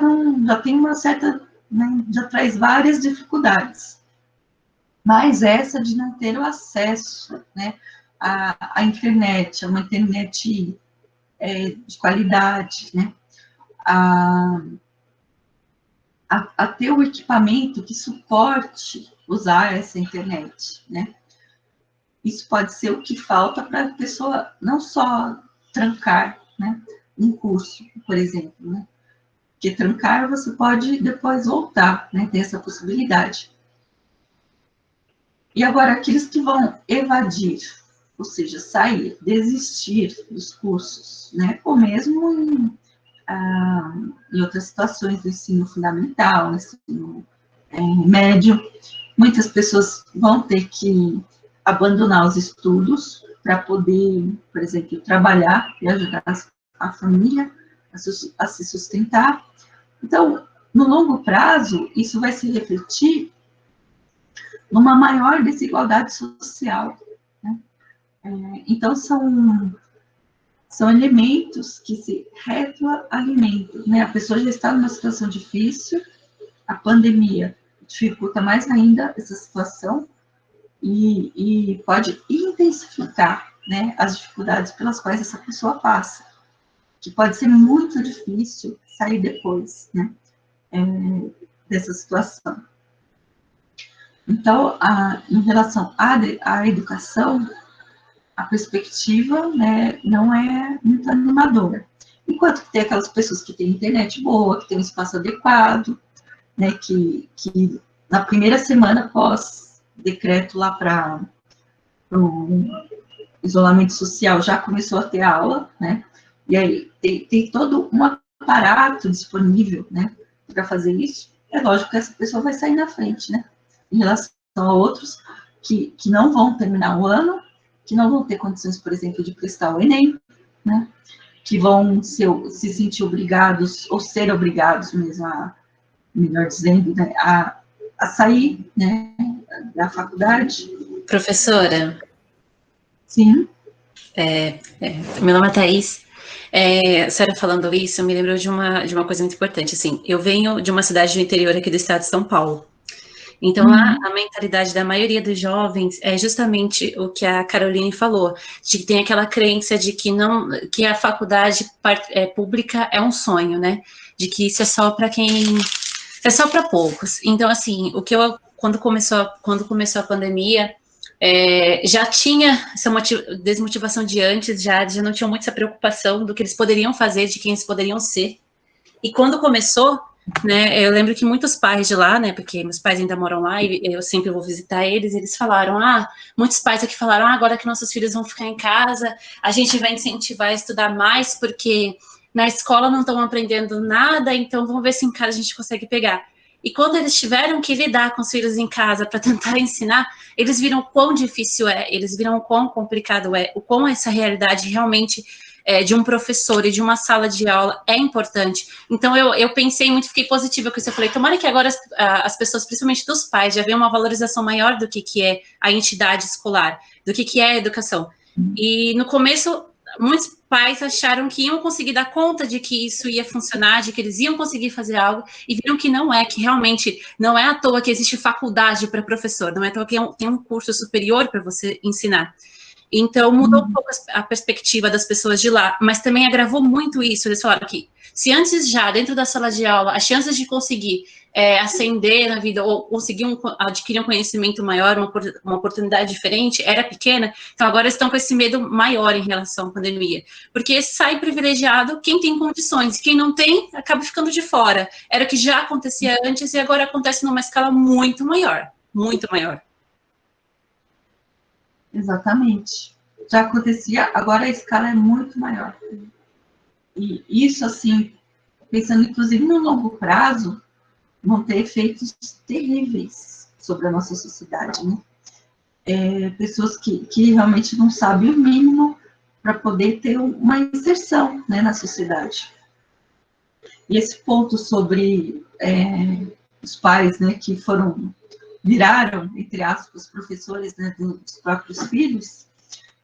[SPEAKER 1] tem uma certa, né, já traz várias dificuldades, mas essa de não ter o acesso, né, à internet, a uma internet de qualidade, né, a ter o equipamento que suporte usar essa internet, né? Isso pode ser o que falta para a pessoa não só trancar, né, um curso, por exemplo, né? Porque trancar você pode depois voltar, né? Tem essa possibilidade. E agora, aqueles que vão evadir, ou seja, sair, desistir dos cursos, né? Ou mesmo em outras situações do ensino fundamental, ensino médio, muitas pessoas vão ter que abandonar os estudos para poder, por exemplo, trabalhar e ajudar a família a se sustentar. Então, no longo prazo, isso vai se refletir numa maior desigualdade social, né? Então, são elementos que se retroalimentam, né? A pessoa já está numa situação difícil, a pandemia dificulta mais ainda essa situação e pode intensificar, né, as dificuldades pelas quais essa pessoa passa, que pode ser muito difícil sair depois, né, dessa situação. Então, em relação à educação, a perspectiva, né, não é muito animadora. Enquanto que tem aquelas pessoas que têm internet boa, que têm um espaço adequado, né, que na primeira semana pós-decreto lá para o isolamento social já começou a ter aula, né, e aí tem todo um aparato disponível, né, para fazer isso. É lógico que essa pessoa vai sair na frente, né, em relação a outros que não vão terminar o ano, que não vão ter condições, por exemplo, de prestar o Enem, né, que vão se sentir obrigados, ou ser obrigados mesmo melhor dizendo, né, a sair, né, da faculdade.
[SPEAKER 5] Professora?
[SPEAKER 1] Sim.
[SPEAKER 5] Meu nome é Thaís. A senhora falando isso, me lembrou de uma coisa muito importante. Assim, eu venho de uma cidade do interior aqui do estado de São Paulo. Então, lá, a mentalidade da maioria dos jovens é justamente o que a Caroline falou, de que tem aquela crença de que a faculdade pública é um sonho, né? De que isso é só para poucos. Então, assim, quando começou a pandemia, já tinha essa desmotivação de antes, já não tinham muito essa preocupação do que eles poderiam fazer, de quem eles poderiam ser. E quando começou, né, eu lembro que muitos pais de lá, né, porque meus pais ainda moram lá e eu sempre vou visitar eles falaram, muitos pais aqui falaram, agora que nossos filhos vão ficar em casa, a gente vai incentivar a estudar mais, porque na escola não estão aprendendo nada, então vamos ver se em casa a gente consegue pegar. E quando eles tiveram que lidar com os filhos em casa para tentar ensinar, eles viram o quão difícil eles viram o quão complicado o quão essa realidade realmente de um professor e de uma sala de aula é importante. Então, eu pensei muito, fiquei positiva com isso. Eu falei, tomara que agora as pessoas, principalmente dos pais, já vejam uma valorização maior do que é a entidade escolar, do que é a educação. E no começo, muitos pais acharam que iam conseguir dar conta de que isso ia funcionar, de que eles iam conseguir fazer algo, e viram que não é, que realmente não é à toa que existe faculdade para professor, não é à toa que tem um curso superior para você ensinar. Então, mudou um pouco a perspectiva das pessoas de lá, mas também agravou muito isso. Eles falaram que se antes já, dentro da sala de aula, as chances de conseguir ascender na vida ou conseguir adquirir um conhecimento maior, uma oportunidade diferente, era pequena, então agora estão com esse medo maior em relação à pandemia. Porque sai privilegiado quem tem condições, quem não tem, acaba ficando de fora. Era o que já acontecia antes e agora acontece numa escala muito maior, muito maior.
[SPEAKER 1] Exatamente. Já acontecia, agora a escala é muito maior. E isso, assim, pensando inclusive no longo prazo, vão ter efeitos terríveis sobre a nossa sociedade, né? Pessoas que realmente não sabem o mínimo para poder ter uma inserção, né, na sociedade. E esse ponto sobre os pais, né, que viraram, entre aspas, professores, né, dos próprios filhos,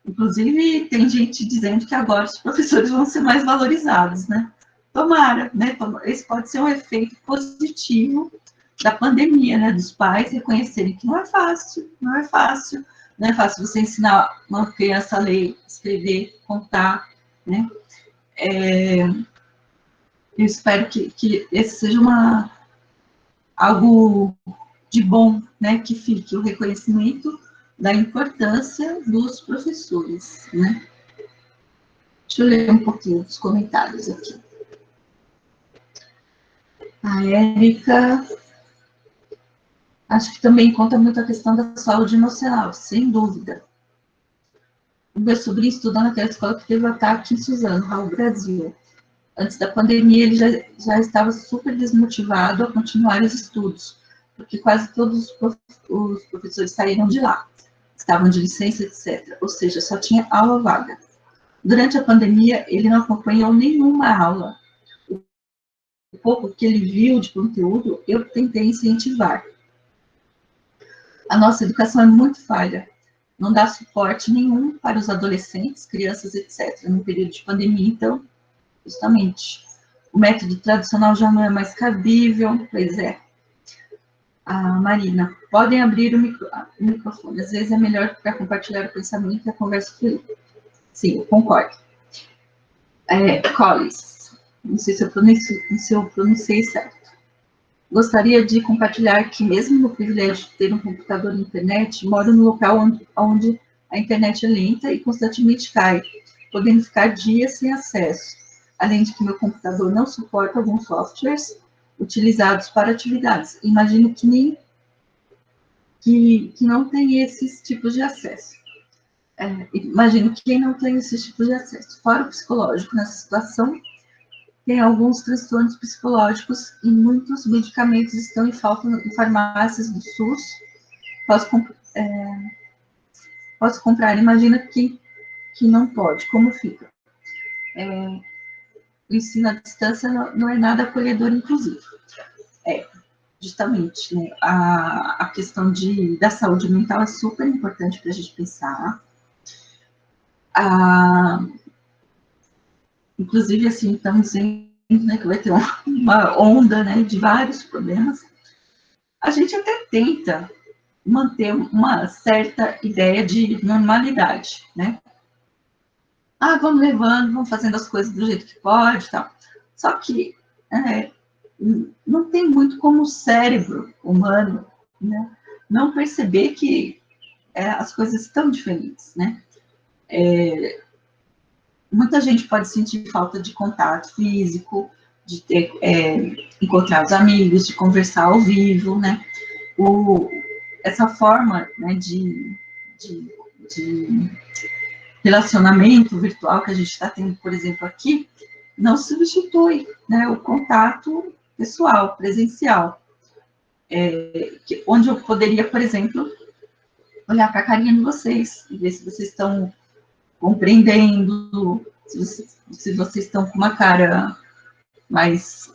[SPEAKER 1] inclusive tem gente dizendo que agora os professores vão ser mais valorizados, né? Tomara, né? Esse pode ser um efeito positivo da pandemia, né? Dos pais reconhecerem que não é fácil, não é fácil você ensinar uma criança a ler, escrever, contar, né? Eu espero que esse seja algo de bom, né? Que fique o reconhecimento da importância dos professores, né? Deixa eu ler um pouquinho dos comentários aqui. A Érica, acho que também conta muito a questão da saúde emocional, sem dúvida. O meu sobrinho estuda naquela escola que teve o ataque em Suzano, Raul Brasil. Antes da pandemia, ele já estava super desmotivado a continuar os estudos, porque quase todos os professores saíram de lá, estavam de licença, etc. Ou seja, só tinha aula vaga. Durante a pandemia, ele não acompanhou nenhuma aula. O pouco que ele viu de conteúdo, eu tentei incentivar. A nossa educação é muito falha. Não dá suporte nenhum para os adolescentes, crianças, etc. No período de pandemia, então, justamente, o método tradicional já não é mais cabível, pois é. A Marina, podem abrir o microfone. Às vezes é melhor para compartilhar o pensamento e a conversa fluir. Sim, eu concordo. Collins, não sei se eu pronunciei certo. Gostaria de compartilhar que, mesmo no privilégio de ter um computador e internet, moro no local onde a internet é lenta e constantemente cai, podendo ficar dias sem acesso, além de que meu computador não suporta alguns softwares utilizados para atividades. Imagino que não tem esses tipos de acesso. Imagino que quem não tem esses tipos de acesso. Fora o psicológico, nessa situação, tem alguns transtornos psicológicos e muitos medicamentos estão em falta em farmácias do SUS. Posso comprar, imagina que não pode, como fica? O ensino à distância não é nada acolhedor, inclusive. Justamente, né, a questão da saúde mental é super importante para a gente pensar. Inclusive, assim, estamos dizendo, né, que vai ter uma onda, né, de vários problemas. A gente até tenta manter uma certa ideia de normalidade, né? Vamos levando, vamos fazendo as coisas do jeito que pode e tal. Só que não tem muito como o cérebro humano, né, não perceber que as coisas estão diferentes, né? Muita gente pode sentir falta de contato físico, de ter, encontrar os amigos, de conversar ao vivo, né? Essa forma, né, de relacionamento virtual que a gente está tendo, por exemplo, aqui, não substitui, né, o contato pessoal, presencial. Onde eu poderia, por exemplo, olhar para a carinha de vocês e ver se vocês estão compreendendo, se vocês estão com uma cara mais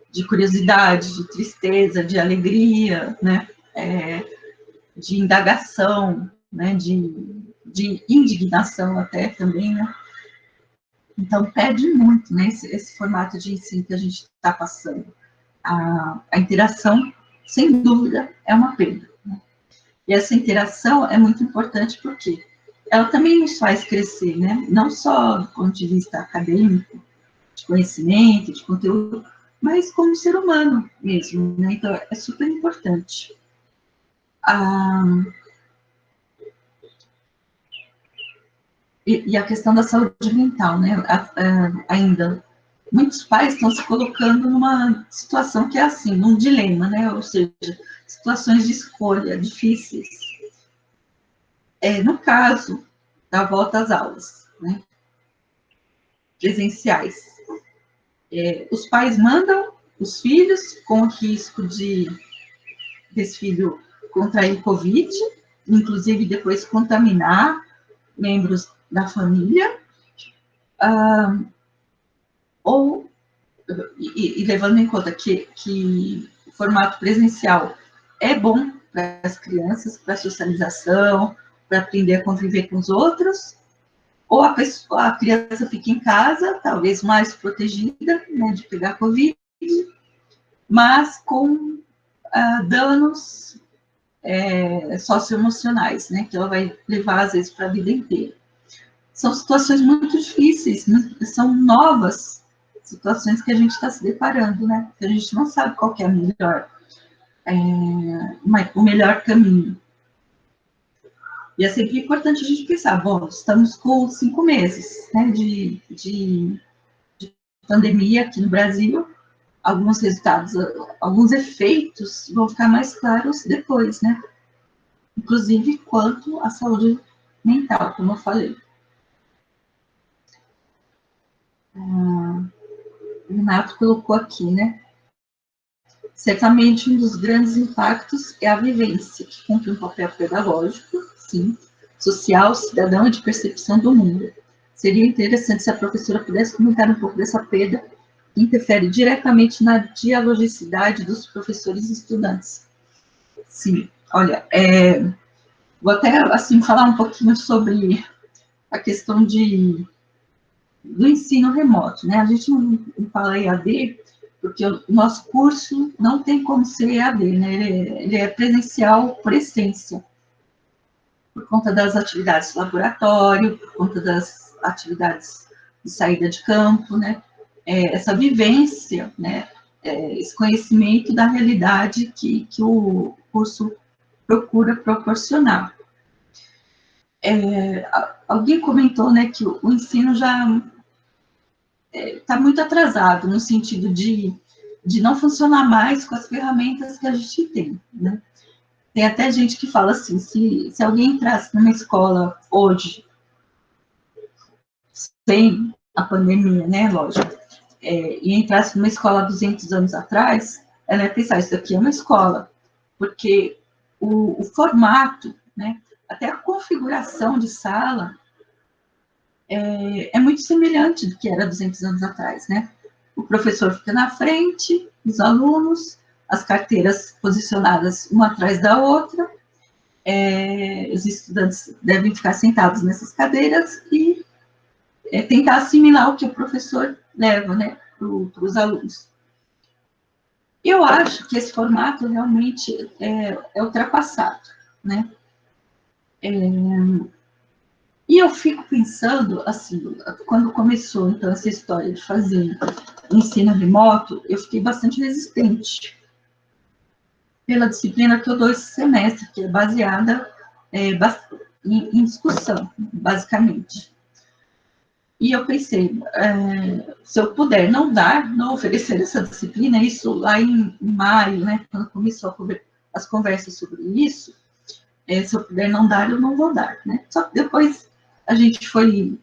[SPEAKER 1] de curiosidade, de tristeza, de alegria, né? De indagação, né? De indignação até também, né? Então, perde muito, né? Esse formato de ensino que a gente está passando. A interação, sem dúvida, é uma perda. Né? E essa interação é muito importante porque ela também nos faz crescer, né? Não só do ponto de vista acadêmico, de conhecimento, de conteúdo, mas como ser humano mesmo, né? Então, é super importante. E a questão da saúde mental, né? Ainda, muitos pais estão se colocando numa situação que é assim, num dilema, né? Ou seja, situações de escolha difíceis. no caso da volta às aulas, né, presenciais, os pais mandam os filhos com o risco desse filho contrair Covid, inclusive depois contaminar membros da família, e levando em conta que o formato presencial é bom para as crianças, para a socialização, para aprender a conviver com os outros, ou a criança fica em casa, talvez mais protegida, né, de pegar Covid, mas com danos socioemocionais, né, que ela vai levar, às vezes, para a vida inteira. São situações muito difíceis, são novas situações que a gente está se deparando, né, que a gente não sabe qual que é o melhor caminho. E é sempre importante a gente pensar, bom, estamos com 5 meses, né, de pandemia aqui no Brasil, alguns resultados, alguns efeitos vão ficar mais claros depois, né? Inclusive quanto à saúde mental, como eu falei. O Renato colocou aqui, né? Certamente um dos grandes impactos é a vivência, que cumpre um papel pedagógico, sim, social, cidadão e de percepção do mundo. Seria interessante se a professora pudesse comentar um pouco dessa perda que interfere diretamente na dialogicidade dos professores e estudantes. Sim, olha, vou até, assim, falar um pouquinho sobre a questão do ensino remoto, né? A gente não fala EAD, porque o nosso curso não tem como ser EAD, né? Ele é presencial por essência, por conta das atividades de laboratório, por conta das atividades de saída de campo, né? Essa vivência, né? Esse conhecimento da realidade que o curso procura proporcionar. Alguém comentou, né, que o ensino já está muito atrasado, no sentido de não funcionar mais com as ferramentas que a gente tem, né? Tem até gente que fala assim, se alguém entrasse numa escola hoje, sem a pandemia, né, lógico, e entrasse numa escola há 200 anos atrás, ela ia pensar, isso aqui é uma escola, porque o formato, né, até a configuração de sala é muito semelhante do que era 200 anos atrás, né? O professor fica na frente, os alunos, as carteiras posicionadas uma atrás da outra, os estudantes devem ficar sentados nessas cadeiras e tentar assimilar o que o professor leva, né, para os alunos. Eu acho que esse formato realmente é ultrapassado, né? E eu fico pensando, assim, quando começou, então, essa história de fazer ensino remoto, eu fiquei bastante resistente pela disciplina que eu dou esse semestre, que é baseada em discussão, basicamente. E eu pensei, se eu puder não oferecer essa disciplina, isso lá em maio, né, quando começou as conversas sobre isso, se eu puder não dar, eu não vou dar, né? Só que depois a gente foi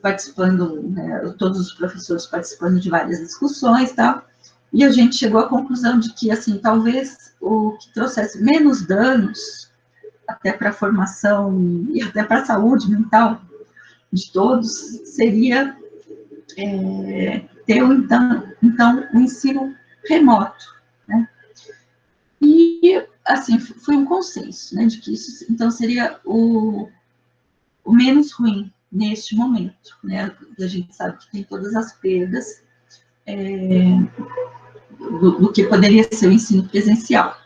[SPEAKER 1] participando, né, todos os professores participando de várias discussões e tal, e a gente chegou à conclusão de que, assim, talvez o que trouxesse menos danos, até para a formação e até para a saúde mental de todos, seria ter, então, um ensino remoto, né? E, assim, foi um consenso, né, de que isso, então, seria o menos ruim neste momento, né? A gente sabe que tem todas as perdas do que poderia ser o ensino presencial.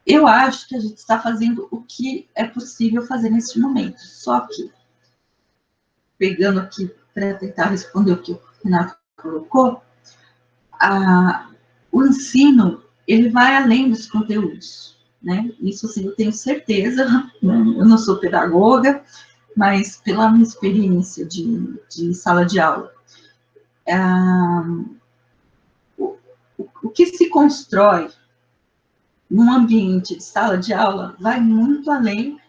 [SPEAKER 1] Eu acho que a gente está fazendo o que é possível fazer neste momento, só que, pegando aqui para tentar responder o que o Renato colocou, o ensino, ele vai além dos conteúdos, né? Isso, assim, eu tenho certeza, né? Eu não sou pedagoga, mas pela minha experiência de sala de aula, o que se constrói num ambiente de sala de aula vai muito além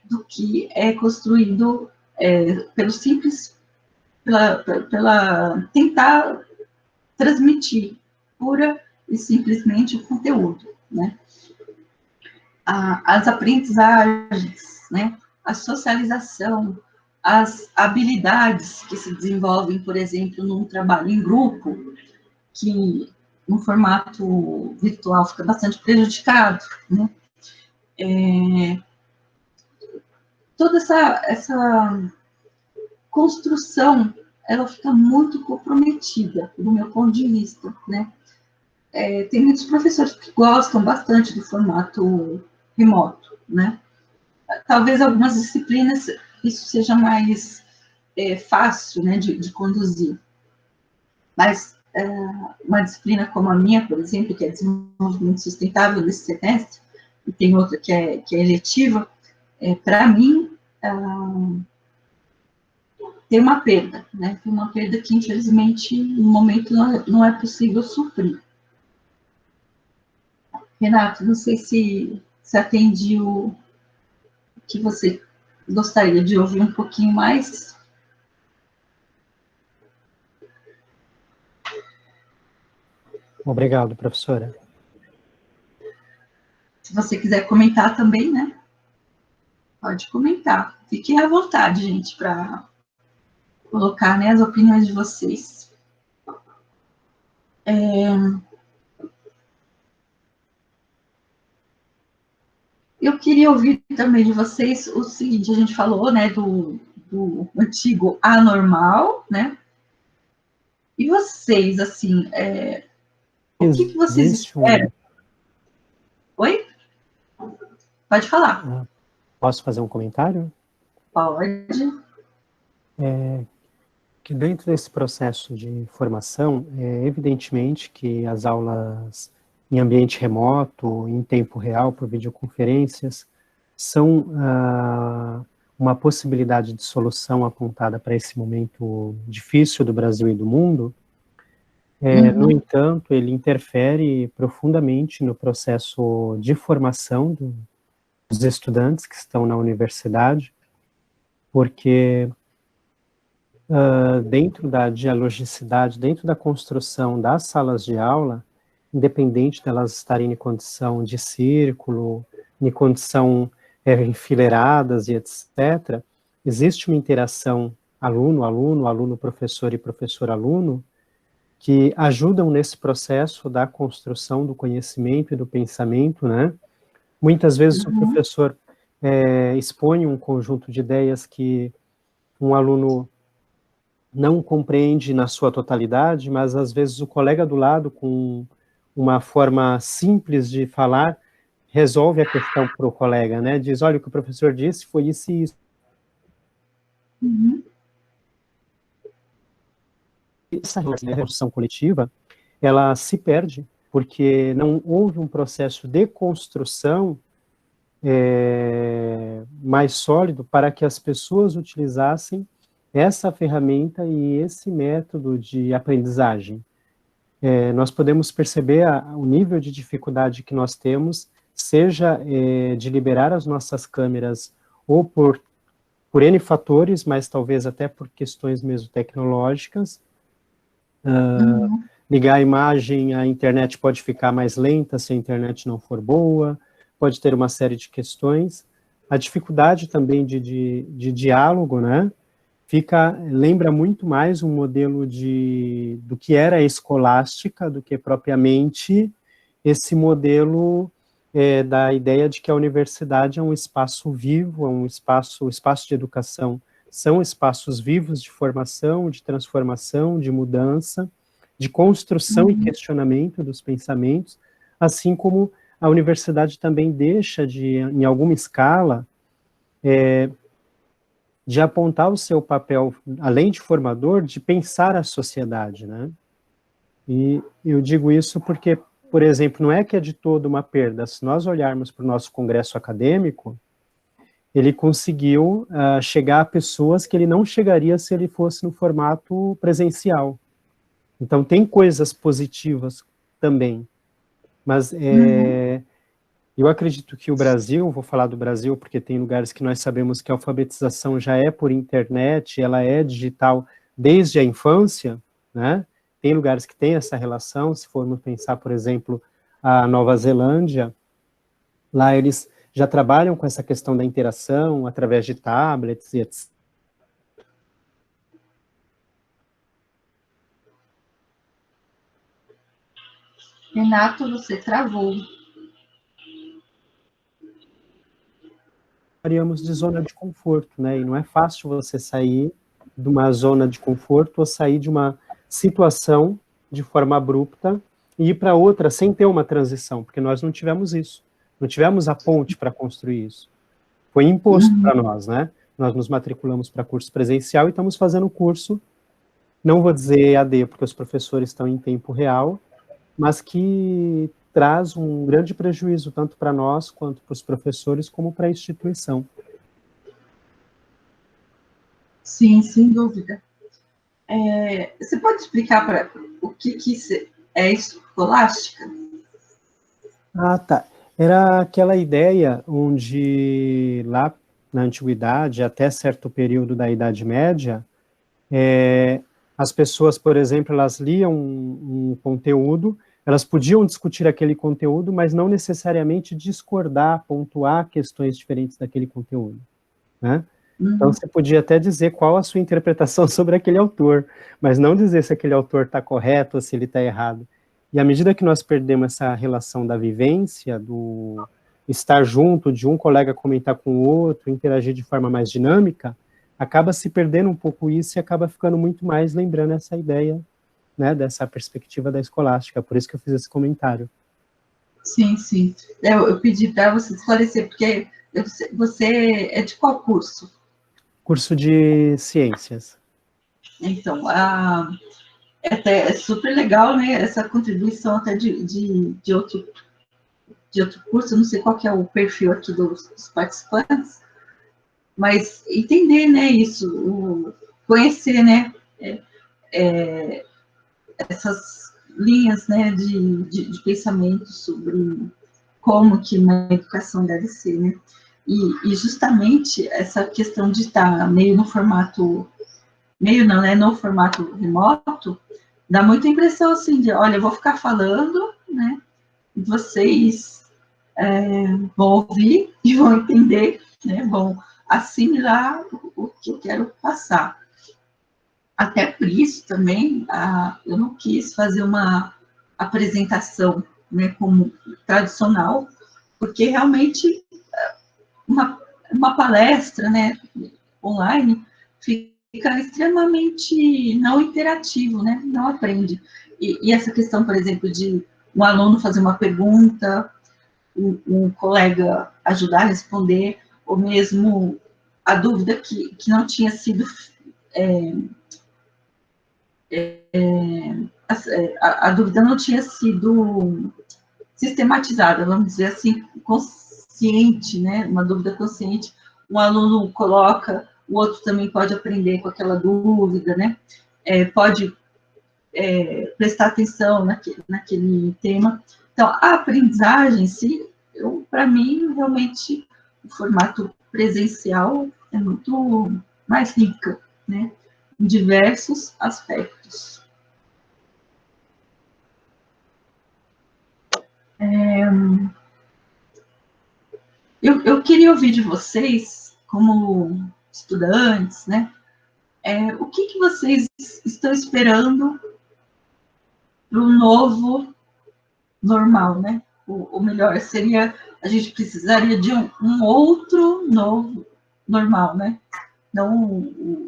[SPEAKER 1] do que é construído pelo simples, pela tentar transmitir pura e simplesmente o conteúdo, né? As aprendizagens, né? A socialização, as habilidades que se desenvolvem, por exemplo, num trabalho em grupo, que no formato virtual fica bastante prejudicado, né? Toda essa construção, ela fica muito comprometida, do meu ponto de vista, né? Tem muitos professores que gostam bastante do formato remoto, né? Talvez algumas disciplinas isso seja mais fácil, né, de conduzir. Mas uma disciplina como a minha, por exemplo, que é desenvolvimento sustentável nesse semestre, e tem outra que é eletiva, para mim, tem uma perda, né? Tem uma perda que, infelizmente, no momento não é possível suprir. Renato, não sei se atendi o que você gostaria de ouvir um pouquinho mais.
[SPEAKER 6] Obrigado, professora.
[SPEAKER 1] Se você quiser comentar também, né? Pode comentar. Fiquem à vontade, gente, para colocar, né, as opiniões de vocês. Eu queria ouvir também de vocês o seguinte: a gente falou, né, do antigo anormal, né? E vocês, assim, o que vocês esperam? Oi? Pode falar.
[SPEAKER 6] Posso fazer um comentário?
[SPEAKER 1] Pode.
[SPEAKER 6] Que dentro desse processo de formação, evidentemente que as aulas em ambiente remoto, em tempo real, por videoconferências, são uma possibilidade de solução apontada para esse momento difícil do Brasil e do mundo. No entanto, ele interfere profundamente no processo de formação dos estudantes que estão na universidade, porque dentro da dialogicidade, dentro da construção das salas de aula, independente delas estarem em condição de círculo, em condição enfileiradas e etc., existe uma interação aluno-aluno, aluno-professor e professor-aluno, que ajudam nesse processo da construção do conhecimento e do pensamento, né? Muitas vezes o professor expõe um conjunto de ideias que um aluno não compreende na sua totalidade, mas às vezes o colega do lado, com uma forma simples de falar, resolve a questão para o colega, né? Diz, olha, o que o professor disse foi isso e isso. Essa revolução coletiva, ela se perde, porque não houve um processo de construção mais sólido para que as pessoas utilizassem essa ferramenta e esse método de aprendizagem. Nós podemos perceber o nível de dificuldade que nós temos, seja de liberar as nossas câmeras, ou por N fatores, mas talvez até por questões mesmo tecnológicas. Ligar a imagem, a internet pode ficar mais lenta se a internet não for boa, pode ter uma série de questões. A dificuldade também de diálogo, né? Lembra muito mais um modelo do que era a escolástica, do que propriamente esse modelo da ideia de que a universidade é um espaço vivo, o espaço de educação são espaços vivos de formação, de transformação, de mudança, de construção e questionamento dos pensamentos, assim como a universidade também deixa em alguma escala, de apontar o seu papel, além de formador, de pensar a sociedade, né? E eu digo isso porque, por exemplo, não é que é de todo uma perda. Se nós olharmos para o nosso congresso acadêmico, ele conseguiu chegar a pessoas que ele não chegaria se ele fosse no formato presencial. Então, tem coisas positivas também. Mas eu acredito que o Brasil, vou falar do Brasil, porque tem lugares que nós sabemos que a alfabetização já é por internet, ela é digital desde a infância, né? Tem lugares que tem essa relação, se formos pensar, por exemplo, a Nova Zelândia, lá eles já trabalham com essa questão da interação através de tablets e etc.
[SPEAKER 1] Renato, você travou.
[SPEAKER 6] Chamaríamos de zona de conforto, né? E não é fácil você sair de uma zona de conforto ou sair de uma situação de forma abrupta e ir para outra sem ter uma transição, porque nós não tivemos isso. Não tivemos a ponte para construir isso. Foi imposto para nós, né? Nós nos matriculamos para curso presencial e estamos fazendo o curso, não vou dizer EAD, porque os professores estão em tempo real, mas que traz um grande prejuízo, tanto para nós, quanto para os professores, como para a instituição.
[SPEAKER 1] Sim, sem dúvida. Você pode explicar para o que é escolástica?
[SPEAKER 6] Ah, tá. Era aquela ideia onde, lá na antiguidade, até certo período da Idade Média, as pessoas, por exemplo, elas liam um conteúdo, elas podiam discutir aquele conteúdo, mas não necessariamente discordar, pontuar questões diferentes daquele conteúdo, né? Então, você podia até dizer qual a sua interpretação sobre aquele autor, mas não dizer se aquele autor está correto ou se ele está errado. E à medida que nós perdemos essa relação da vivência, do estar junto, de um colega comentar com o outro, interagir de forma mais dinâmica, acaba se perdendo um pouco isso e acaba ficando muito mais lembrando essa ideia, né, dessa perspectiva da escolástica. Por isso que eu fiz esse comentário.
[SPEAKER 1] Sim, sim. Eu pedi para você esclarecer, porque você é de qual curso?
[SPEAKER 6] Curso de Ciências.
[SPEAKER 1] Então, é super legal, né, essa contribuição até de outro curso, eu não sei qual que é o perfil aqui dos participantes, mas entender, né, isso, conhecer, né, essas linhas, né, de pensamento sobre como que uma educação deve ser, né, e justamente essa questão de estar meio no formato, meio não, né, no formato remoto, dá muita impressão, assim, de, olha, eu vou ficar falando, né, e vocês vão ouvir e vão entender, né, vão assimilar o que eu quero passar. Até por isso também, eu não quis fazer uma apresentação, né, como tradicional, porque realmente uma palestra, né, online fica extremamente não interativo, né, não aprende. E essa questão, por exemplo, de um aluno fazer uma pergunta, um colega ajudar a responder, ou mesmo a dúvida que não tinha sido a dúvida não tinha sido sistematizada, vamos dizer assim, consciente, né? Uma dúvida consciente, um aluno coloca, o outro também pode aprender com aquela dúvida, né? Pode prestar atenção naquele tema. Então, a aprendizagem, sim, para mim, realmente, o formato presencial é muito mais rica, né? Em diversos aspectos. Eu queria ouvir de vocês, como estudantes, né? O que vocês estão esperando para o novo normal, né? O melhor seria, a gente precisaria de um outro novo normal, né? Não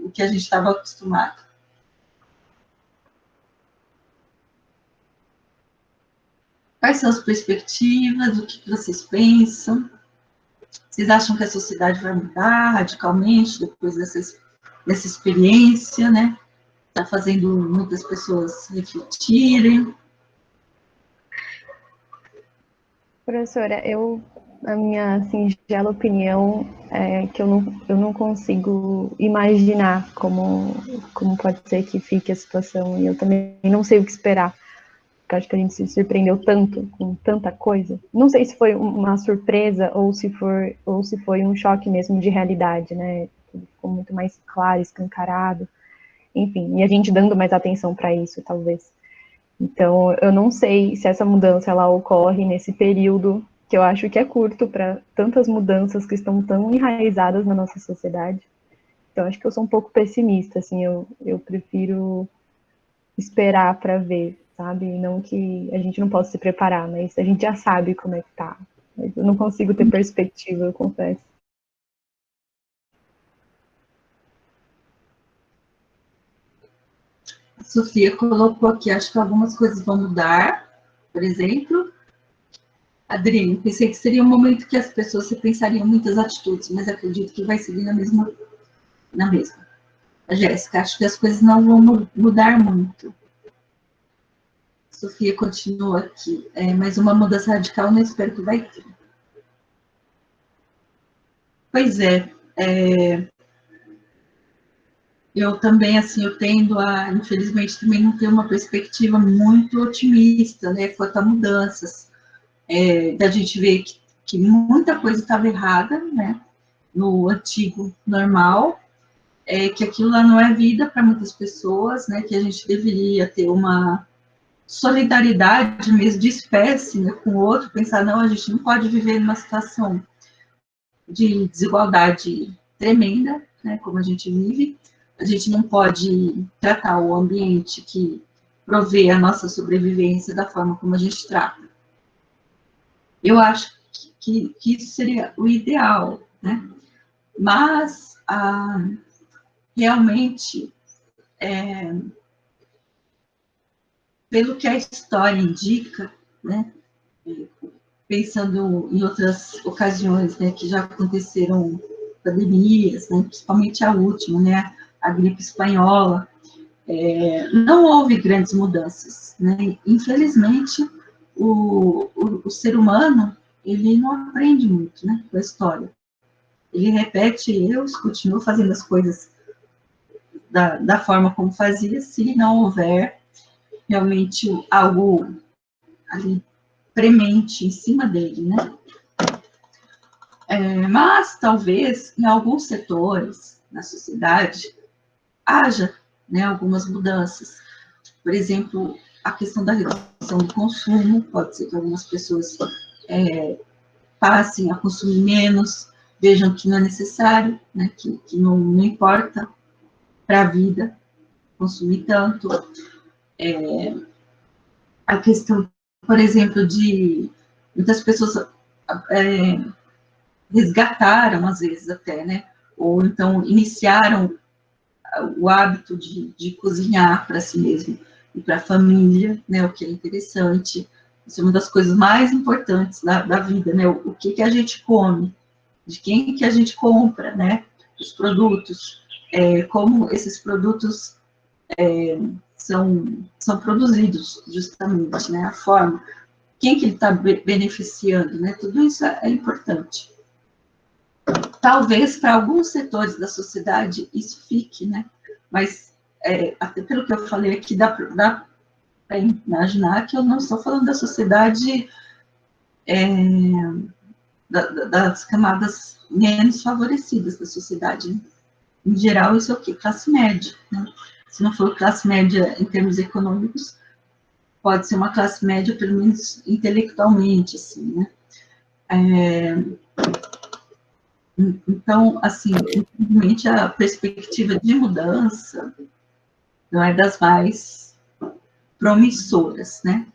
[SPEAKER 1] o que a gente estava acostumado. Quais são as perspectivas? O que vocês pensam? Vocês acham que a sociedade vai mudar radicalmente depois dessa experiência, né? Está fazendo muitas pessoas refletirem.
[SPEAKER 2] Professora, a minha singela opinião é que eu não consigo imaginar como pode ser que fique a situação, e eu também não sei o que esperar, porque acho que a gente se surpreendeu tanto com tanta coisa. Não sei se foi uma surpresa ou se foi um choque mesmo de realidade, né? Tudo ficou muito mais claro, escancarado, enfim, e a gente dando mais atenção para isso, talvez. Então, eu não sei se essa mudança ela ocorre nesse período que eu acho que é curto para tantas mudanças que estão tão enraizadas na nossa sociedade. Então, acho que eu sou um pouco pessimista, assim, eu prefiro esperar para ver, sabe? Não que a gente não possa se preparar, mas a gente já sabe como é que tá. Mas eu não consigo ter perspectiva, eu confesso.
[SPEAKER 1] A Sofia colocou aqui, acho que algumas coisas vão mudar, por exemplo. Adriane, pensei que seria um momento que as pessoas repensariam muitas atitudes, mas acredito que vai seguir na mesma. A Jéssica, acho que as coisas não vão mudar muito. Sofia continua aqui. Mas uma mudança radical não espero que vai ter. Pois é. Eu também, assim, eu tendo a, infelizmente, também não ter uma perspectiva muito otimista, né, quanto a mudanças. Da gente ver que muita coisa estava errada, né, no antigo normal, que aquilo lá não é vida para muitas pessoas, né, que a gente deveria ter uma solidariedade mesmo de espécie, né, com o outro, pensar, não, a gente não pode viver numa situação de desigualdade tremenda, né, como a gente vive, a gente não pode tratar o ambiente que provê a nossa sobrevivência da forma como a gente trata. Eu acho que isso seria o ideal, né? Mas, realmente, pelo que a história indica, né, pensando em outras ocasiões, né, que já aconteceram pandemias, né, principalmente a última, né, a gripe espanhola, não houve grandes mudanças, né? Infelizmente, o ser humano, ele não aprende muito, né, com a história. Ele repete erros, continua fazendo as coisas da forma como fazia, se não houver realmente algo ali premente em cima dele, né? Mas, talvez, em alguns setores da sociedade, haja, né, algumas mudanças. Por exemplo, a questão da redução do consumo, pode ser que algumas pessoas passem a consumir menos, vejam que não é necessário, né, que não importa para a vida consumir tanto. A questão, por exemplo, de muitas pessoas resgataram, às vezes até, né, ou então iniciaram o hábito de cozinhar para si mesmo e para a família, né, o que é interessante. Isso é uma das coisas mais importantes da vida, né, o que a gente come, de quem que a gente compra, né, os produtos, como esses produtos são produzidos, justamente, né, a forma, quem que ele está beneficiando, né, tudo isso é importante. Talvez para alguns setores da sociedade isso fique, né, mas até pelo que eu falei aqui, dá para imaginar que eu não estou falando da sociedade das camadas menos favorecidas da sociedade. Em geral, isso é o quê? Classe média, né? Se não for classe média em termos econômicos, pode ser uma classe média, pelo menos intelectualmente, assim, né? Então, assim, infelizmente, a perspectiva de mudança não é das mais promissoras, né?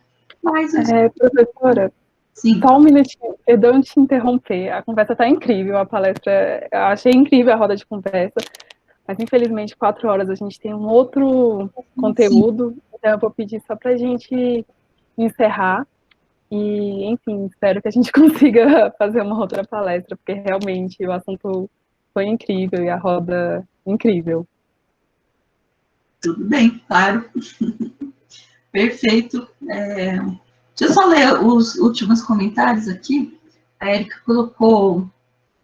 [SPEAKER 1] Mas,
[SPEAKER 3] professora,
[SPEAKER 1] sim.
[SPEAKER 3] Só um minutinho, perdão te interromper, a conversa está incrível, a palestra, eu achei incrível a roda de conversa, mas infelizmente 4 horas a gente tem um outro conteúdo, então eu vou pedir só para a gente encerrar, e enfim, espero que a gente consiga fazer uma outra palestra, porque realmente o assunto foi incrível e a roda incrível.
[SPEAKER 1] Tudo bem, claro. Perfeito. Deixa eu só ler os últimos comentários aqui. A Érica colocou: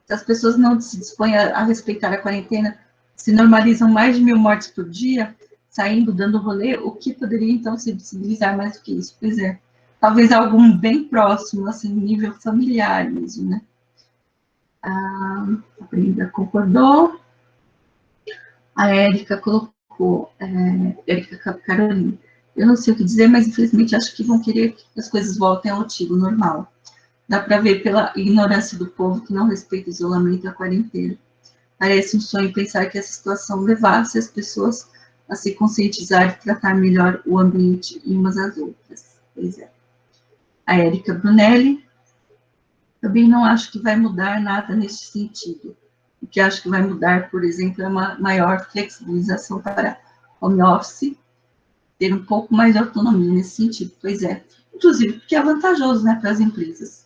[SPEAKER 1] se as pessoas não se dispõem a respeitar a quarentena, se normalizam mais de 1000 mortes por dia, saindo, dando rolê, o que poderia, então, se visibilizar mais do que isso? Pois é, talvez algum bem próximo, assim, nível familiar mesmo, né? A Brenda concordou. A Érica colocou, Érica Carolina, eu não sei o que dizer, mas infelizmente acho que vão querer que as coisas voltem ao antigo, normal. Dá para ver pela ignorância do povo que não respeita o isolamento e a quarentena. Parece um sonho pensar que essa situação levasse as pessoas a se conscientizar e tratar melhor o ambiente e umas às outras. Pois é. A Érica Brunelli, também não acho que vai mudar nada nesse sentido. O que acho que vai mudar, por exemplo, é uma maior flexibilização para home office, ter um pouco mais de autonomia nesse sentido. Pois é. Inclusive, porque é vantajoso, né, para as empresas.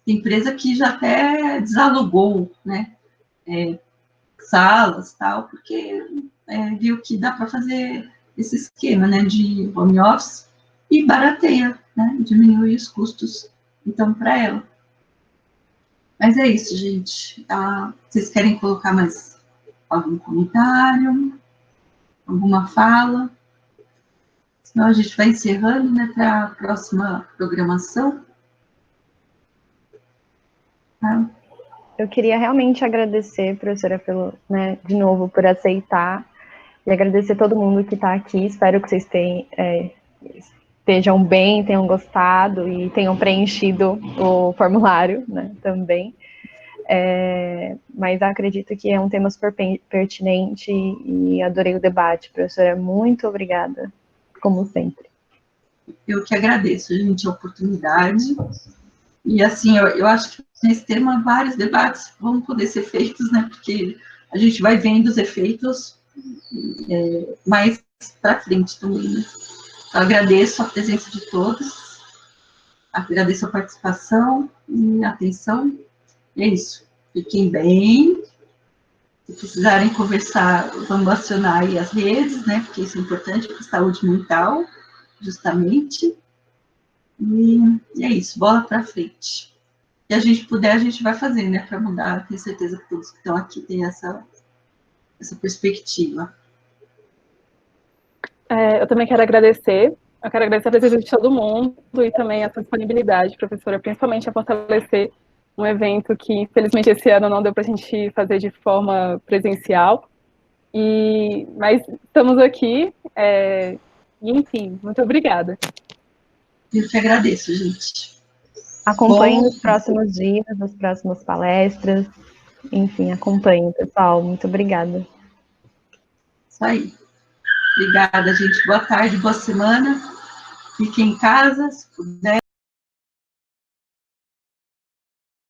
[SPEAKER 1] Tem empresa que já até desalugou, né, salas, tal, porque viu que dá para fazer esse esquema, né, de home office e barateia, né, diminui os custos, então, para ela. Mas é isso, gente. Vocês querem colocar mais algum comentário? Alguma fala? Senão a gente vai encerrando, né, para a próxima programação. Tá?
[SPEAKER 2] Eu queria realmente agradecer, professora, de novo, por aceitar, e agradecer todo mundo que está aqui. Espero que vocês estejam bem, tenham gostado e tenham preenchido o formulário, né, também. Mas acredito que é um tema super pertinente e adorei o debate, professora. Muito obrigada, como sempre.
[SPEAKER 1] Eu que agradeço, gente, a oportunidade. E, assim, eu acho que nesse tema vários debates vão poder ser feitos, né, porque a gente vai vendo os efeitos mais para frente também, né? Então, agradeço a presença de todos, agradeço a participação e a atenção, e é isso. Fiquem bem, se precisarem conversar, vamos acionar aí as redes, né, porque isso é importante para a saúde mental, justamente, e é isso, bola para frente. Se a gente puder, a gente vai fazer, né, para mudar. Tenho certeza que todos que estão aqui têm essa perspectiva.
[SPEAKER 3] Eu também quero agradecer. Eu quero agradecer a presença de todo mundo e também a sua disponibilidade, professora, principalmente a fortalecer um evento que, infelizmente, esse ano não deu para a gente fazer de forma presencial. Mas estamos aqui. E, enfim, muito obrigada.
[SPEAKER 1] Eu que agradeço, gente.
[SPEAKER 2] Acompanhem os próximos dias, as próximas palestras. Enfim, acompanhem, pessoal. Muito obrigada.
[SPEAKER 1] Isso aí. Obrigada, gente. Boa tarde, boa semana. Fiquem em casa, se puder.